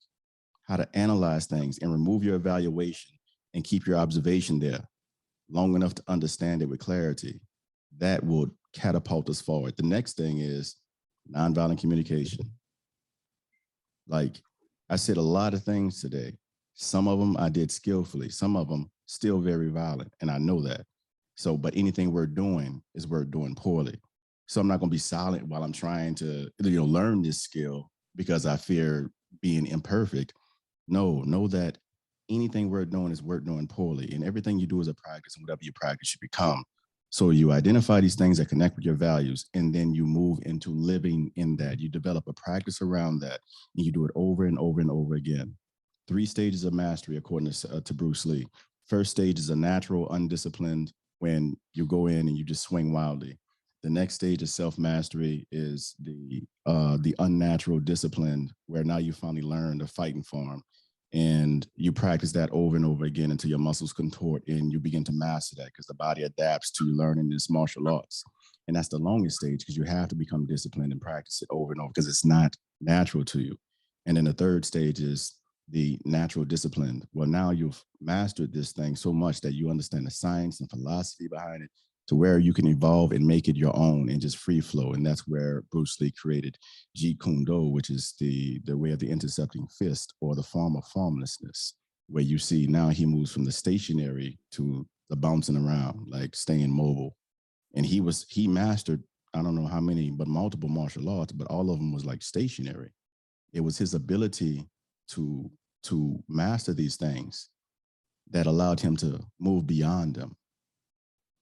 how to analyze things and remove your evaluation and keep your observation there long enough to understand it with clarity, that will catapult us forward. The next thing is nonviolent communication. Like I said a lot of things today. Some of them I did skillfully, some of them still very violent, and I know that. So, but anything we're doing is we're doing poorly. So I'm not going to be silent while I'm trying to, learn this skill because I fear being imperfect. No, know that anything we're doing is we're doing poorly, and everything you do is a practice, and whatever you practice, you become. So you identify these things that connect with your values, and then you move into living in that. You develop a practice around that, and you do it over and over and over again. 3 stages of mastery, according to Bruce Lee. First stage is a natural, undisciplined, when you go in and you just swing wildly. The next stage of self-mastery is the unnatural discipline, where now you finally learn the fighting form, and you practice that over and over again until your muscles contort and you begin to master that, because the body adapts to learning this martial arts. And that's the longest stage, because you have to become disciplined and practice it over and over, because it's not natural to you. And then the third stage is the natural discipline. Well, now you've mastered this thing so much that you understand the science and philosophy behind it, to where you can evolve and make it your own and just free flow. And that's where Bruce Lee created Jeet Kune Do, which is the way of the intercepting fist, or the form of formlessness, where you see now he moves from the stationary to the bouncing around, like staying mobile. And he mastered, I don't know how many, but multiple martial arts, but all of them was like stationary. It was his ability to master these things that allowed him to move beyond them.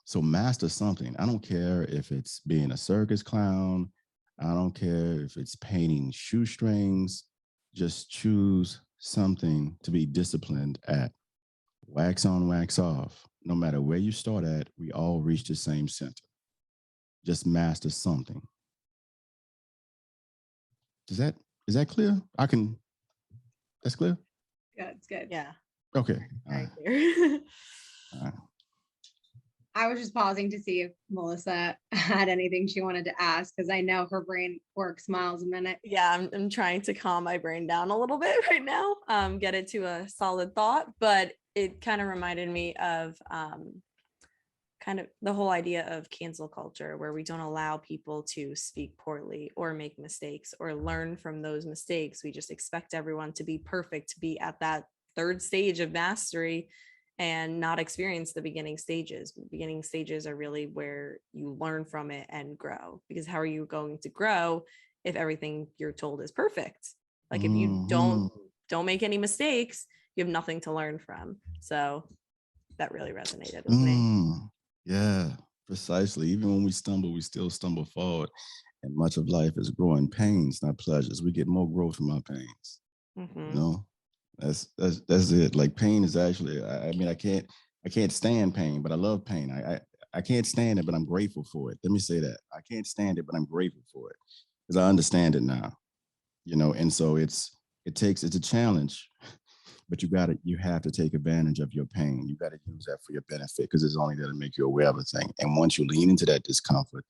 So master something. I don't care if it's being a circus clown. I don't care if it's painting shoestrings. Just choose something to be disciplined at. Wax on, wax off. no matter where you start at, we all reach the same center. Just master something. Is that clear? That's clear? Yeah, it's good. Yeah. Okay. Very clear. I was just pausing to see if Melissa had anything she wanted to ask, because I know her brain works miles a minute. Yeah, I'm trying to calm my brain down a little bit right now, get it to a solid thought, but it kind of reminded me of kind of the whole idea of cancel culture, where we don't allow people to speak poorly or make mistakes or learn from those mistakes. We just expect everyone to be perfect, to be at that third stage of mastery and not experience the beginning stages. The beginning stages are really where you learn from it and grow, because how are you going to grow if everything you're told is perfect? Like if you don't make any mistakes, you have nothing to learn from. So that really resonated with me. Yeah, precisely. Even when we stumble, we still stumble forward. And much of life is growing pains, not pleasures. We get more growth from our pains. Mm-hmm. You know, that's it. Like pain is actually, I mean, I can't stand pain, but I love pain. I can't stand it, but I'm grateful for it. Let me say that. I can't stand it, but I'm grateful for it because I understand it now. You know, and so it's a challenge, but you have to take advantage of your pain. You got to use that for your benefit, because it's only there to make you aware of a thing. And once you lean into that discomfort,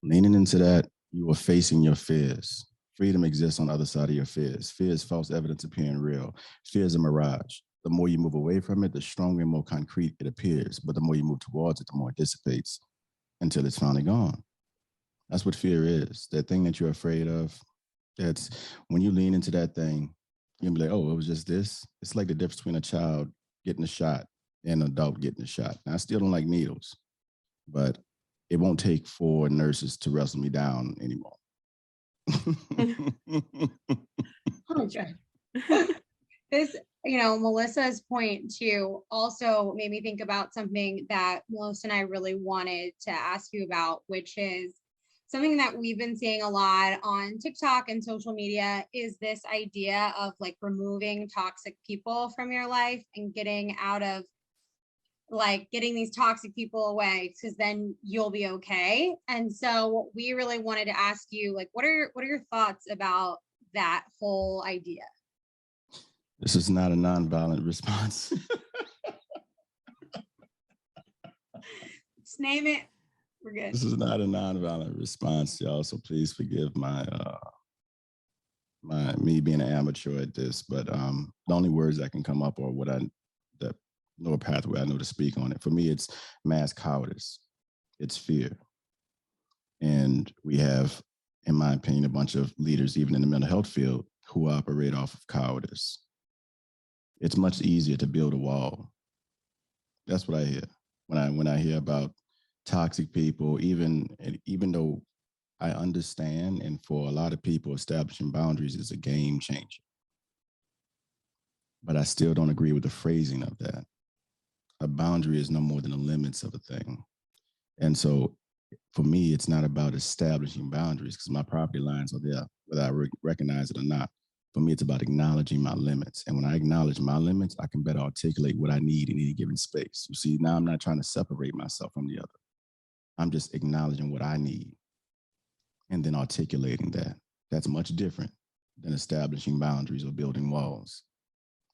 leaning into that, you are facing your fears. Freedom exists on the other side of your fears. Fear is false evidence appearing real. Fear is a mirage. The more you move away from it, the stronger and more concrete it appears. But the more you move towards it, the more it dissipates until it's finally gone. That's what fear is. That thing that you're afraid of. That's when you lean into that thing, you'll be like, oh, it was just this. It's like the difference between a child getting a shot and an adult getting a shot. Now, I still don't like needles, but it won't take 4 nurses to wrestle me down anymore. Okay. This, Melissa's point too also made me think about something that Melissa and I really wanted to ask you about, which is something that we've been seeing a lot on TikTok and social media, is this idea of like removing toxic people from your life and getting out of getting these toxic people away, because then you'll be okay. And so we really wanted to ask you, like, what are your thoughts about that whole idea? This is not a nonviolent response. Just name it. We're good. This is not a nonviolent response, y'all. So please forgive my me being an amateur at this. But the only words that can come up are no pathway I know to speak on it. For me, it's mass cowardice. It's fear. And we have, in my opinion, a bunch of leaders, even in the mental health field, who operate off of cowardice. It's much easier to build a wall. That's what I hear when I hear about toxic people, even though I understand, and for a lot of people, establishing boundaries is a game changer. But I still don't agree with the phrasing of that. A boundary is no more than the limits of a thing. And so for me, it's not about establishing boundaries, because my property lines are there, whether I recognize it or not. For me, it's about acknowledging my limits. And when I acknowledge my limits, I can better articulate what I need in any given space. You see, now I'm not trying to separate myself from the other. I'm just acknowledging what I need and then articulating that. That's much different than establishing boundaries or building walls.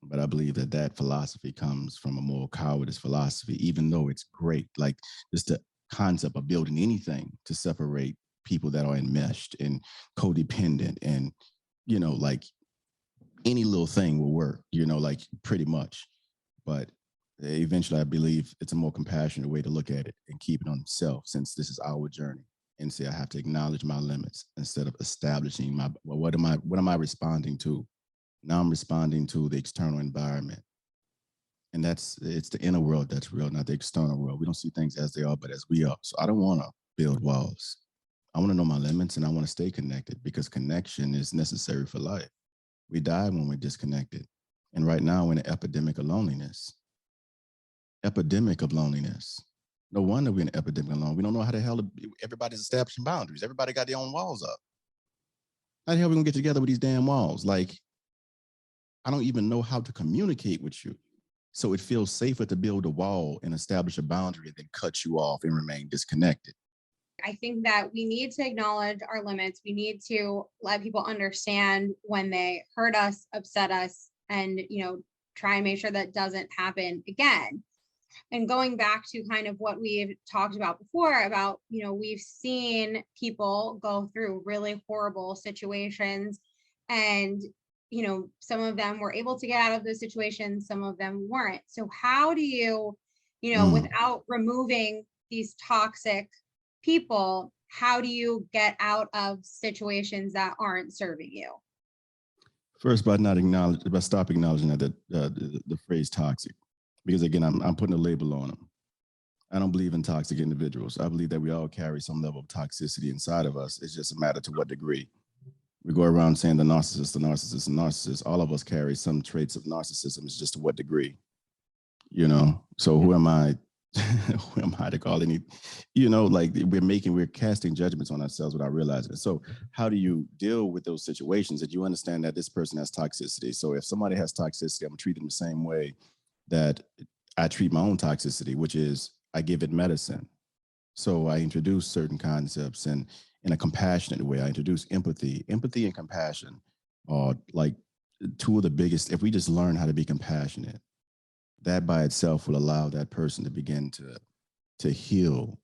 But I believe that philosophy comes from a moral cowardice philosophy, even though it's great. Like just the concept of building anything to separate people that are enmeshed and codependent, and, like any little thing will work, like pretty much. But eventually I believe it's a more compassionate way to look at it and keep it on self, since this is our journey. And say I have to acknowledge my limits instead of establishing what am I responding to? Now I'm responding to the external environment. And it's the inner world that's real, not the external world. We don't see things as they are, but as we are. So I don't want to build walls. I want to know my limits, and I want to stay connected, because connection is necessary for life. We die when we're disconnected. And right now we're in an epidemic of loneliness. No wonder we're in an epidemic of loneliness. We don't know how the hell everybody's establishing boundaries. Everybody got their own walls up. How the hell are we going to get together with these damn walls? Like, I don't even know how to communicate with you. So it feels safer to build a wall and establish a boundary than cut you off and remain disconnected. I think that we need to acknowledge our limits. We need to let people understand when they hurt us, upset us, and, try and make sure that doesn't happen again. And going back to kind of what we've talked about before about, we've seen people go through really horrible situations, and, some of them were able to get out of those situations, some of them weren't. So how do you, without removing these toxic people, how do you get out of situations that aren't serving you? First, by stop acknowledging that the phrase toxic, because again, I'm putting a label on them. I don't believe in toxic individuals. I believe that we all carry some level of toxicity inside of us. It's just a matter to what degree. We go around saying the narcissist, the narcissist, the narcissist. All of us carry some traits of narcissism. It's just to what degree, So who am I? Who am I to call any? We're casting judgments on ourselves without realizing it. So how do you deal with those situations that you understand that this person has toxicity? So if somebody has toxicity, I'm gonna treat them the same way that I treat my own toxicity, which is I give it medicine. So I introduce certain concepts and in a compassionate way. I introduce empathy. Empathy and compassion are like two of the biggest. If we just learn how to be compassionate, that by itself will allow that person to begin to heal,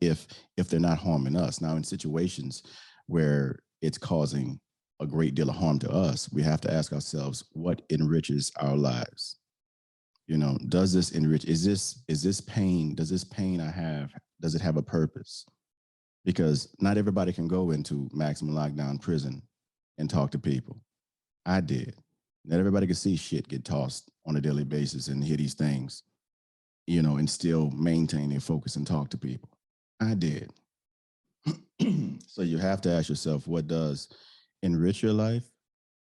if they're not harming us. Now, in situations where it's causing a great deal of harm to us, we have to ask ourselves, what enriches our lives? Does this enrich? Is this pain? Does this pain I have, does it have a purpose? Because not everybody can go into maximum lockdown prison and talk to people. I did. Not everybody can see shit get tossed on a daily basis and hear these things, and still maintain their focus and talk to people. I did. So you have to ask yourself, what does enrich your life?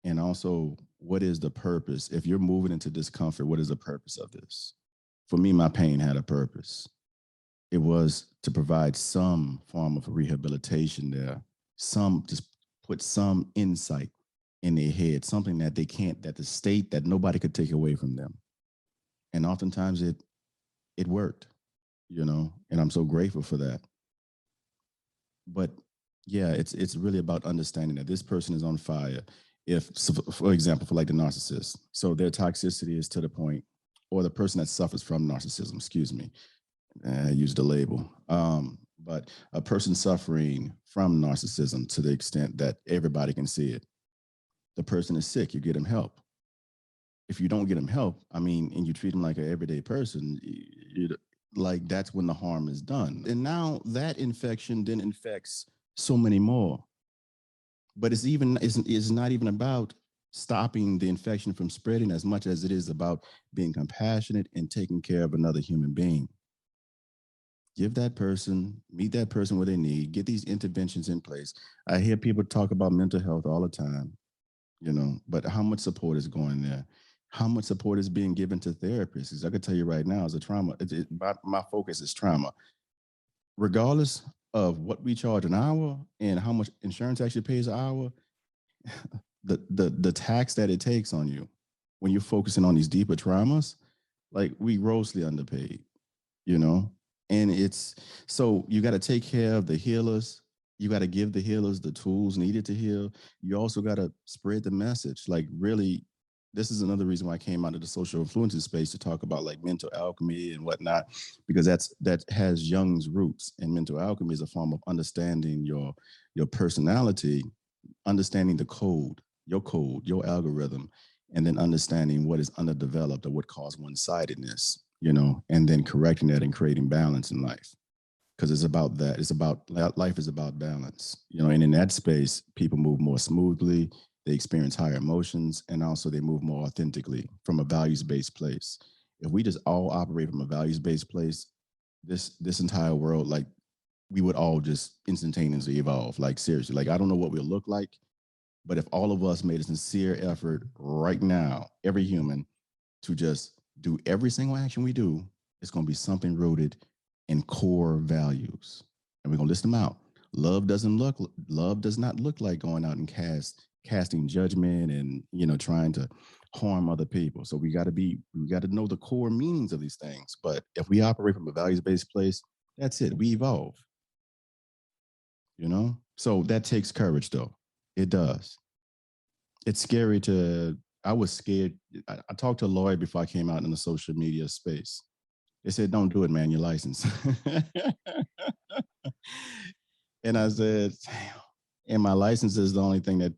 And also, what is the purpose? If you're moving into discomfort, what is the purpose of this? For me, my pain had a purpose. It was to provide some form of rehabilitation there, just put some insight in their head, something that that nobody could take away from them. And oftentimes it worked, and I'm so grateful for that. But yeah, it's really about understanding that this person is on fire. For example, for like the narcissist, so their toxicity is to the point, or the person that suffers from narcissism, excuse me, I used the label. But a person suffering from narcissism to the extent that everybody can see it. The person is sick, you get them help. If you don't get them help, and you treat them like an everyday person, that's when the harm is done. And now that infection then infects so many more. But it's not even about stopping the infection from spreading as much as it is about being compassionate and taking care of another human being. Meet that person where they need, get these interventions in place. I hear people talk about mental health all the time, but how much support is going there? How much support is being given to therapists? Because I can tell you right now, as a trauma, my focus is trauma. Regardless of what we charge an hour and how much insurance actually pays an hour, the tax that it takes on you when you're focusing on these deeper traumas, like we grossly underpaid, and it's so you got to take care of the healers. You got to give the healers the tools needed to heal. You also got to spread the message. Like really, this is another reason why I came out of the social influences space to talk about like mental alchemy and whatnot, because that has Jung's roots. And mental alchemy is a form of understanding your personality, understanding the code, your algorithm, and then understanding what is underdeveloped or what caused one-sidedness, and then correcting that and creating balance in life. Because it's about that. Life is about balance, and in that space, people move more smoothly, they experience higher emotions, and also they move more authentically from a values-based place. If we just all operate from a values-based place, this entire world, like we would all just instantaneously evolve. Like seriously, like I don't know what we'll look like, but if all of us made a sincere effort right now, every human, to just do every single action we do, it's going to be something rooted in core values. And we're going to list them out. Love does not look like going out and cast casting judgment and, trying to harm other people. So we got to know the core meanings of these things. But if we operate from a values-based place, that's it. We evolve, So that takes courage, though. It does. It's scary I was scared. I talked to a lawyer before I came out in the social media space. They said, don't do it, man, your license. And I said, damn. And my license is the only thing that,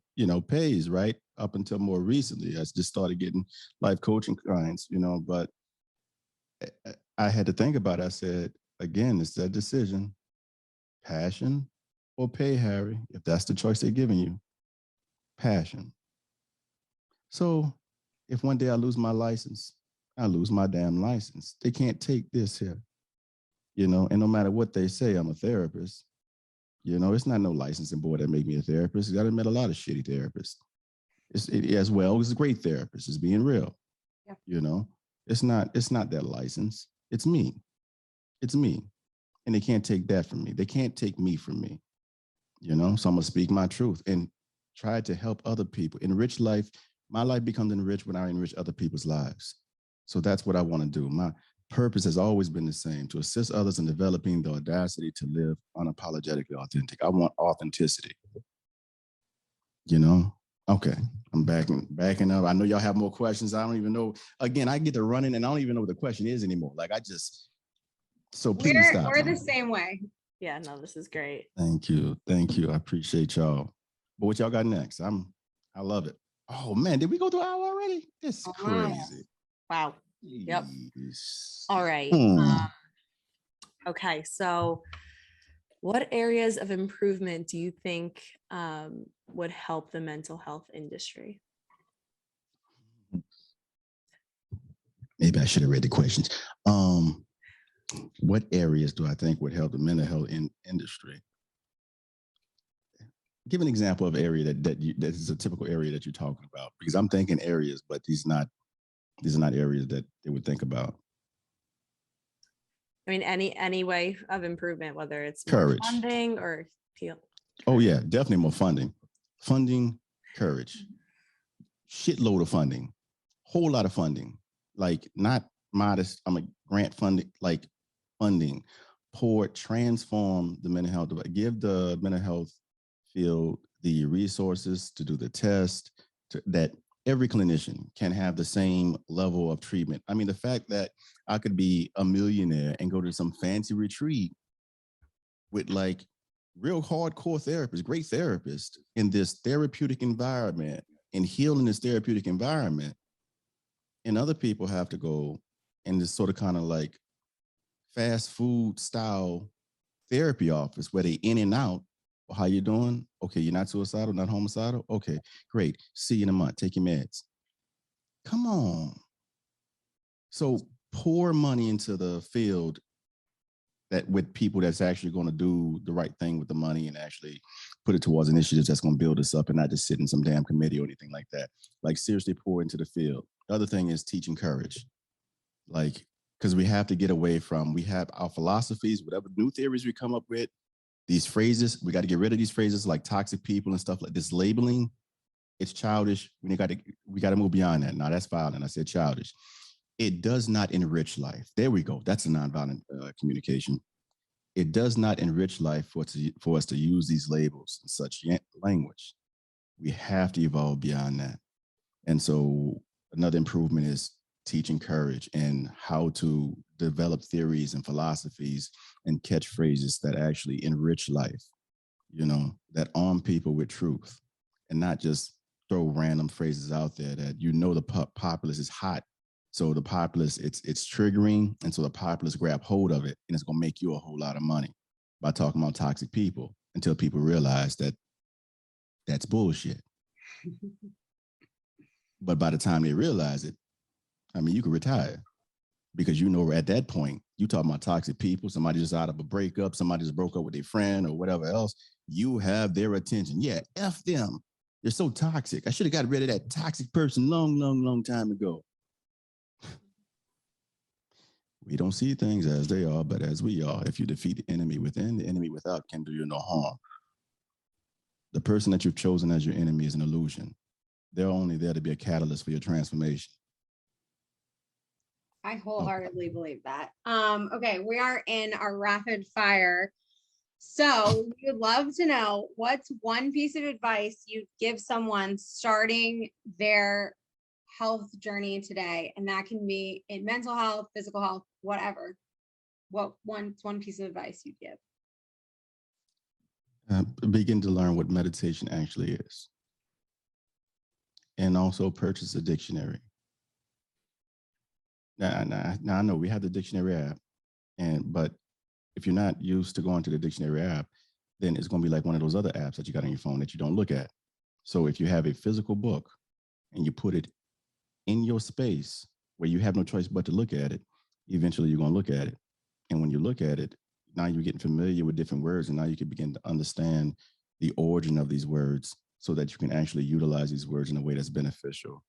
pays, right? Up until more recently, I just started getting life coaching clients, but I had to think about it. I said, again, it's that decision, passion or pay, Harry, if that's the choice they're giving you, passion. So if one day I lose my license, I lose my damn license. They can't take this here, and no matter what they say, I'm a therapist. It's not no licensing board that make me a therapist. I done met a lot of shitty therapists. It's a great therapist. It's being real. Yeah. It's not that license. It's me. It's me. And they can't take that from me. They can't take me from me. So I'm gonna speak my truth and try to help other people. Enrich life. My life becomes enriched when I enrich other people's lives. So that's what I want to do. My purpose has always been the same, to assist others in developing the audacity to live unapologetically authentic. I want authenticity. Okay, I'm backing up. I know y'all have more questions. I don't even know. Again, I get to running and I don't even know what the question is anymore. So please stop. We're the same way. Yeah, no, this is great. Thank you. I appreciate y'all. But what y'all got next? I love it. Oh man, did we go through an hour already? This is crazy. Wow. Yep. Jeez. All right. Okay. So what areas of improvement do you think would help the mental health industry? Maybe I should have read the questions. What areas do I think would help the mental health industry? Give an example of an area that is a typical area that you're talking about, because I'm thinking areas, but these are not areas that they would think about. I mean, any way of improvement, whether it's courage, funding or appeal. Oh yeah, definitely more funding, courage, shitload of funding, whole lot of funding, like not modest. I'm a grant funding, like funding, transform the mental health, give the mental health field the resources to do the test, that every clinician can have the same level of treatment. I mean, the fact that I could be a millionaire and go to some fancy retreat with like real hardcore therapists, great therapists in this therapeutic environment and heal in this therapeutic environment. And other people have to go in this sort of kind of like fast food style therapy office where they in and out. Well, how you doing? Okay, you're not suicidal, not homicidal? Okay, great. See you in a month. Take your meds. Come on. So pour money into the field that with people that's actually going to do the right thing with the money and actually put it towards initiatives that's going to build us up and not just sit in some damn committee or anything like that. Like seriously pour into the field. The other thing is teaching courage. Like, because we have to get away from, we have our philosophies, whatever new theories we come up with, these phrases, we got to get rid of these phrases like toxic people and stuff like this labeling. It's childish. We got to move beyond that. Now that's violent. I said childish. It does not enrich life. There we go. That's a nonviolent communication. It does not enrich life for us to use these labels and such language. We have to evolve beyond that. And so another improvement is teaching courage and how to develop theories and philosophies and catchphrases that actually enrich life, that arm people with truth and not just throw random phrases out there that the populace is hot. So the populace, it's triggering. And so the populace grab hold of it and it's going to make you a whole lot of money by talking about toxic people until people realize that that's bullshit. But by the time they realize it, I mean, you can retire because at that point, you talking about toxic people, somebody just out of a breakup, somebody just broke up with their friend or whatever else, you have their attention. Yeah, F them. They're so toxic. I should have got rid of that toxic person long time ago. We don't see things as they are, but as we are. If you defeat the enemy within, the enemy without can do you no harm. The person that you've chosen as your enemy is an illusion. They're only there to be a catalyst for your transformation. I wholeheartedly believe that. Okay, we are in our rapid fire. So we would love to know, what's one piece of advice you'd give someone starting their health journey today? And that can be in mental health, physical health, whatever. What's one piece of advice you'd give? Begin to learn what meditation actually is. And also purchase a dictionary. Now I know we have the dictionary app, but if you're not used to going to the dictionary app, then it's going to be like one of those other apps that you got on your phone that you don't look at. So if you have a physical book and you put it in your space where you have no choice but to look at it, eventually you're going to look at it. And when you look at it, now you're getting familiar with different words, and now you can begin to understand the origin of these words so that you can actually utilize these words in a way that's beneficial.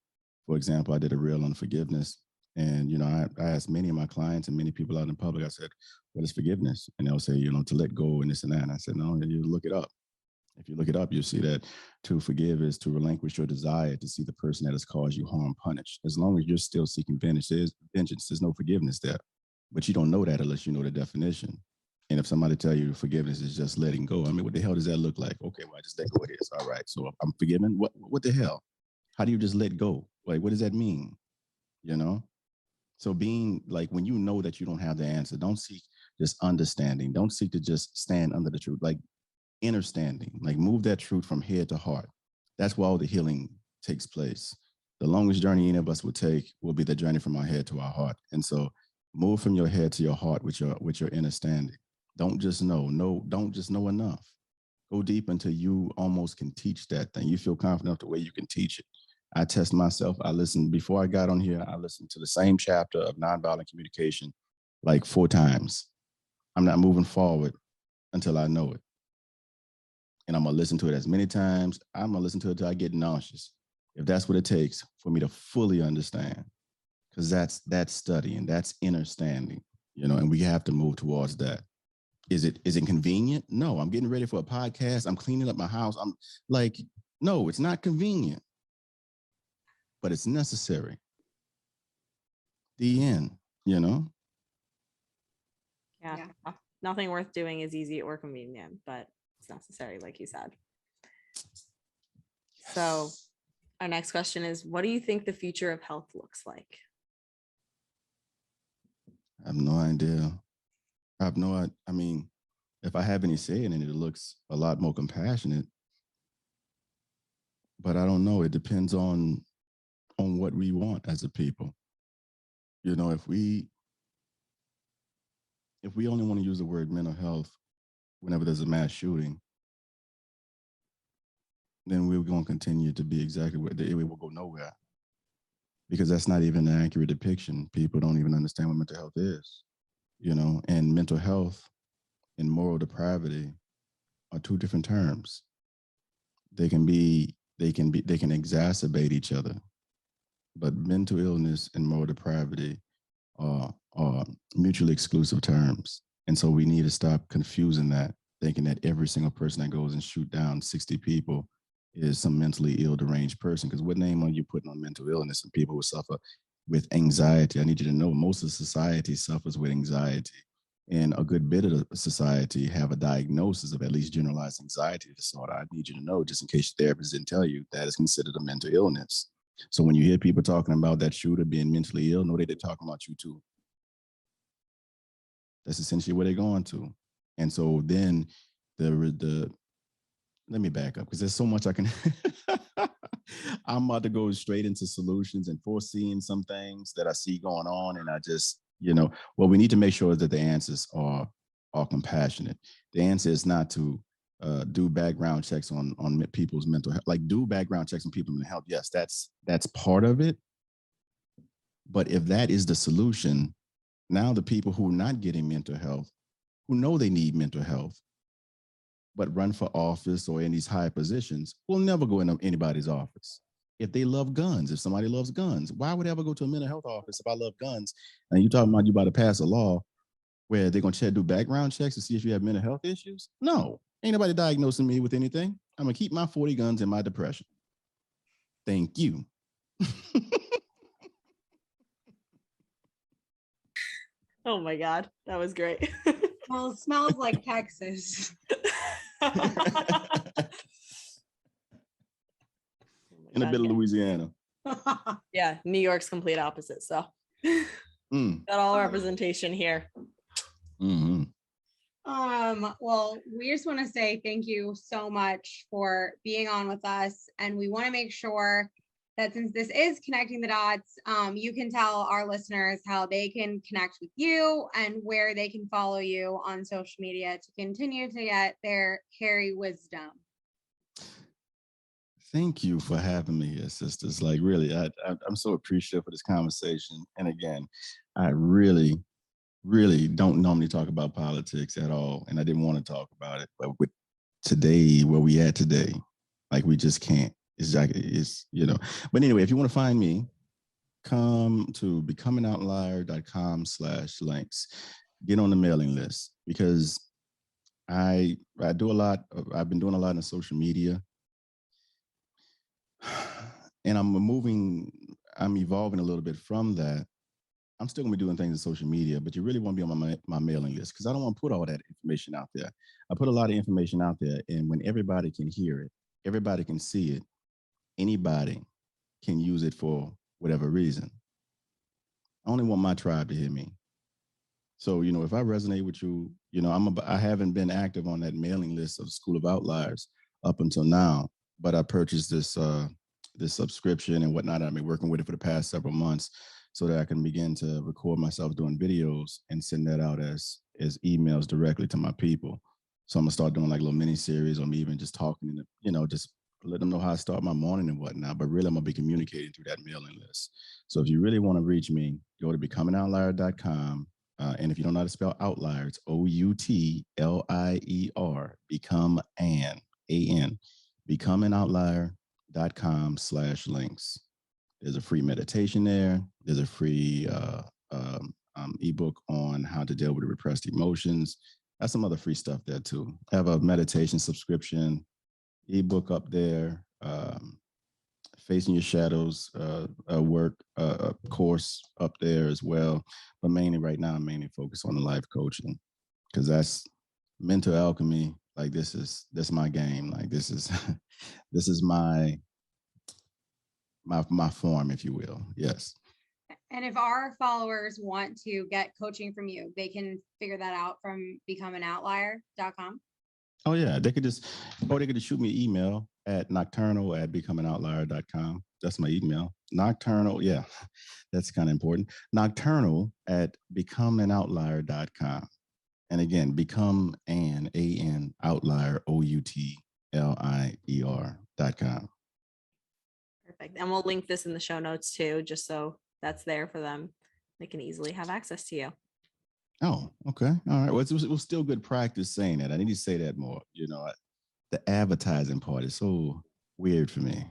For example, I did a reel on forgiveness. And, I asked many of my clients and many people out in public, I said, what is forgiveness? And they'll say, to let go and this and that. And I said, no, you look it up. If you look it up, you'll see that to forgive is to relinquish your desire to see the person that has caused you harm punished. As long as you're still seeking vengeance, there's no forgiveness there. But you don't know that unless you know the definition. And if somebody tell you forgiveness is just letting go, I mean, what the hell does that look like? Okay, well, I just let go of this. All right, so I'm forgiven. What the hell? How do you just let go? Like, what does that mean? So being like, when you know that you don't have the answer, don't seek just understanding. Don't seek to just stand under the truth, like understanding, like move that truth from head to heart. That's where all the healing takes place. The longest journey any of us would take will be the journey from our head to our heart. And so move from your head to your heart with your understanding. Don't just know. No, don't just know enough. Go deep until you almost can teach that thing. You feel confident enough the way you can teach it. I test myself. I listened before I got on here. I listened to the same chapter of nonviolent communication like 4 times. I'm not moving forward until I know it. And I'm going to listen to it as many times. I'm going to listen to it until I get nauseous, if that's what it takes for me to fully understand. Because that's studying, that's understanding, and we have to move towards that. Is it convenient? No, I'm getting ready for a podcast. I'm cleaning up my house. I'm like, no, it's not convenient, but it's necessary. The end, Yeah. Nothing worth doing is easy or convenient, but it's necessary, like you said. Yes. So our next question is, what do you think the future of health looks like? I have no idea. I mean, if I have any say in it, it looks a lot more compassionate. But I don't know. It depends on what we want as a people. If we only want to use the word mental health whenever there's a mass shooting, then we're going to continue to be exactly where we will go nowhere. Because that's not even an accurate depiction. People don't even understand what mental health is. And mental health and moral depravity are 2 different terms. They can exacerbate each other. But mental illness and moral depravity are mutually exclusive terms. And so we need to stop confusing that, thinking that every single person that goes and shoot down 60 people is some mentally ill, deranged person. Because what name are you putting on mental illness? And people who suffer with anxiety. I need you to know most of society suffers with anxiety. And a good bit of the society have a diagnosis of at least generalized anxiety disorder. I need you to know, just in case your therapist didn't tell you, that is considered a mental illness. So when you hear people talking about that shooter being mentally ill, know that they're talking about you too. That's essentially where they're going to. And so then let me back up because there's so much I can. I'm about to go straight into solutions and foreseeing some things that I see going on. And I just, what we need to make sure is that the answers are compassionate. The answer is not to do background checks on people's mental health. Like, do background checks on people's mental health. Yes, that's part of it. But if that is the solution, now the people who are not getting mental health, who know they need mental health, but run for office or in these high positions, will never go in anybody's office. If they love guns, if somebody loves guns, why would I ever go to a mental health office if I love guns? And you talking about you about to pass a law where they're going to do background checks to see if you have mental health issues? No, ain't nobody diagnosing me with anything. I'm going to keep my 40 guns in my depression. Thank you. Oh my God, that was great. Well, it smells like Texas. In a bit of Louisiana. Yeah, New York's complete opposite. So got all representation here. Mm-hmm. Well, we just want to say thank you so much for being on with us. And we want to make sure that since this is Connecting the Dots, you can tell our listeners how they can connect with you and where they can follow you on social media to continue to get their Harry wisdom. Thank you for having me here, sisters. Like, really, I'm so appreciative for this conversation. And again, I really don't normally talk about politics at all. And I didn't want to talk about it. But with today, where we at today, like, we just can't. It's like, But anyway, if you want to find me, come to becomeanoutlier.com/links. Get on the mailing list, because I do a lot. I've been doing a lot on social media. And I'm evolving a little bit from that. I'm still gonna be doing things on social media, but you really want to be on my mailing list, because I don't want to put all that information out there. I put a lot of information out there, and when everybody can hear it, everybody can see it, anybody can use it for whatever reason. I only want my tribe to hear me. So, if I resonate with you, I haven't been active on that mailing list of School of Outliers up until now, but I purchased this subscription and whatnot. I've been working with it for the past several months, so that I can begin to record myself doing videos and send that out as emails directly to my people. So I'm gonna start doing like little mini series, or me even just talking, just let them know how I start my morning and whatnot. But really, I'm gonna be communicating through that mailing list. So if you really want to reach me, go to becomeanoutlier.com. And if you don't know how to spell outlier, it's OUTLIER, become an, A-N, becomeanoutlier.com/links. There's a free meditation there. There's a free ebook on how to deal with repressed emotions. That's some other free stuff there too. I have a meditation subscription ebook up there. Facing Your Shadows work course up there as well. But mainly right now, I'm mainly focused on the life coaching, because that's mental alchemy. Like, this is my game. Like, this is my form, if you will. Yes. And if our followers want to get coaching from you, they can figure that out from becomeanoutlier.com. Oh yeah, they could just shoot me an email at nocturnal@becomeanoutlier.com. That's my email. Nocturnal, yeah, that's kind of important. Nocturnal@becomeanoutlier.com. And again, become an outlier, OUTLIER.com. Perfect. And we'll link this in the show notes too, just so that's there for them. They can easily have access to you. Oh, okay. All right. Well, it was still good practice saying that. I need to say that more. The advertising part is so weird for me.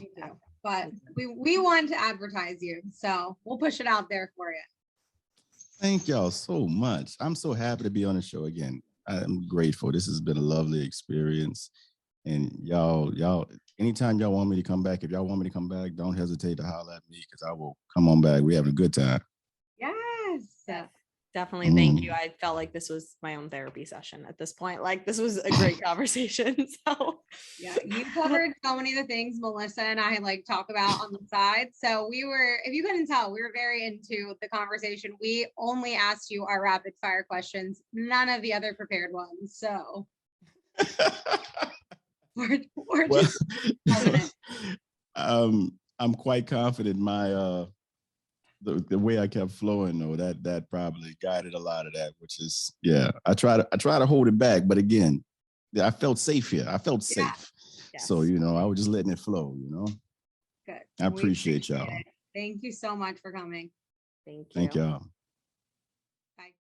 Me too. But we want to advertise you, so we'll push it out there for you. Thank y'all so much. I'm so happy to be on the show again. I'm grateful. This has been a lovely experience. And y'all, anytime y'all want me to come back, if y'all want me to come back, don't hesitate to holler at me, because I will come on back. We're having a good time. Yes. Definitely. Thank you. I felt like this was my own therapy session at this point. Like, this was a great conversation. So yeah, you covered so many of the things Melissa and I talk about on the side. So if you couldn't tell, we were very into the conversation. We only asked you our rapid fire questions, none of the other prepared ones. So we're just I'm quite confident my the way I kept flowing, though, that probably guided a lot of that, which is, yeah, I try to hold it back, but again, I felt safe here. I felt safe. Yes. So, I was just letting it flow, Good. I appreciate y'all. It. Thank you so much for coming. Thank you. Thank y'all. Bye.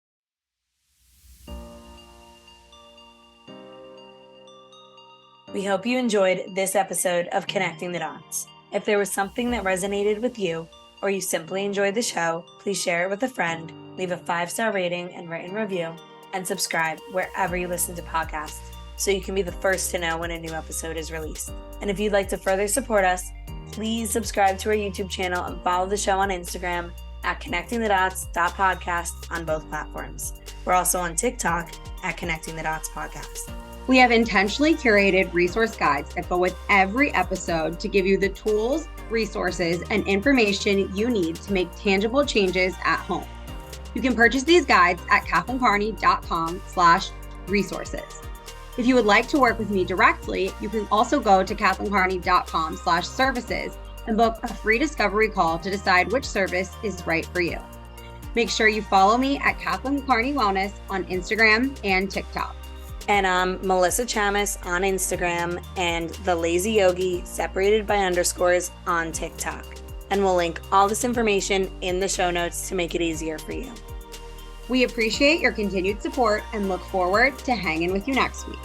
We hope you enjoyed this episode of Connecting the Dots. If there was something that resonated with you, or you simply enjoyed the show, please share it with a friend, leave a 5-star rating and written review, and subscribe wherever you listen to podcasts so you can be the first to know when a new episode is released. And if you'd like to further support us, please subscribe to our YouTube channel and follow the show on Instagram at connectingthedots.podcast on both platforms. We're also on TikTok at Connecting the Dots Podcast. We have intentionally curated resource guides that go with every episode to give you the tools, resources, and information you need to make tangible changes at home. You can purchase these guides at kathleencarney.com/resources. If you would like to work with me directly, you can also go to kathleencarney.com/services and book a free discovery call to decide which service is right for you. Make sure you follow me at Kathleen Carney Wellness on Instagram and TikTok. And I'm Melissa Chamis on Instagram and The Lazy Yogi separated by underscores on TikTok. And we'll link all this information in the show notes to make it easier for you. We appreciate your continued support and look forward to hanging with you next week.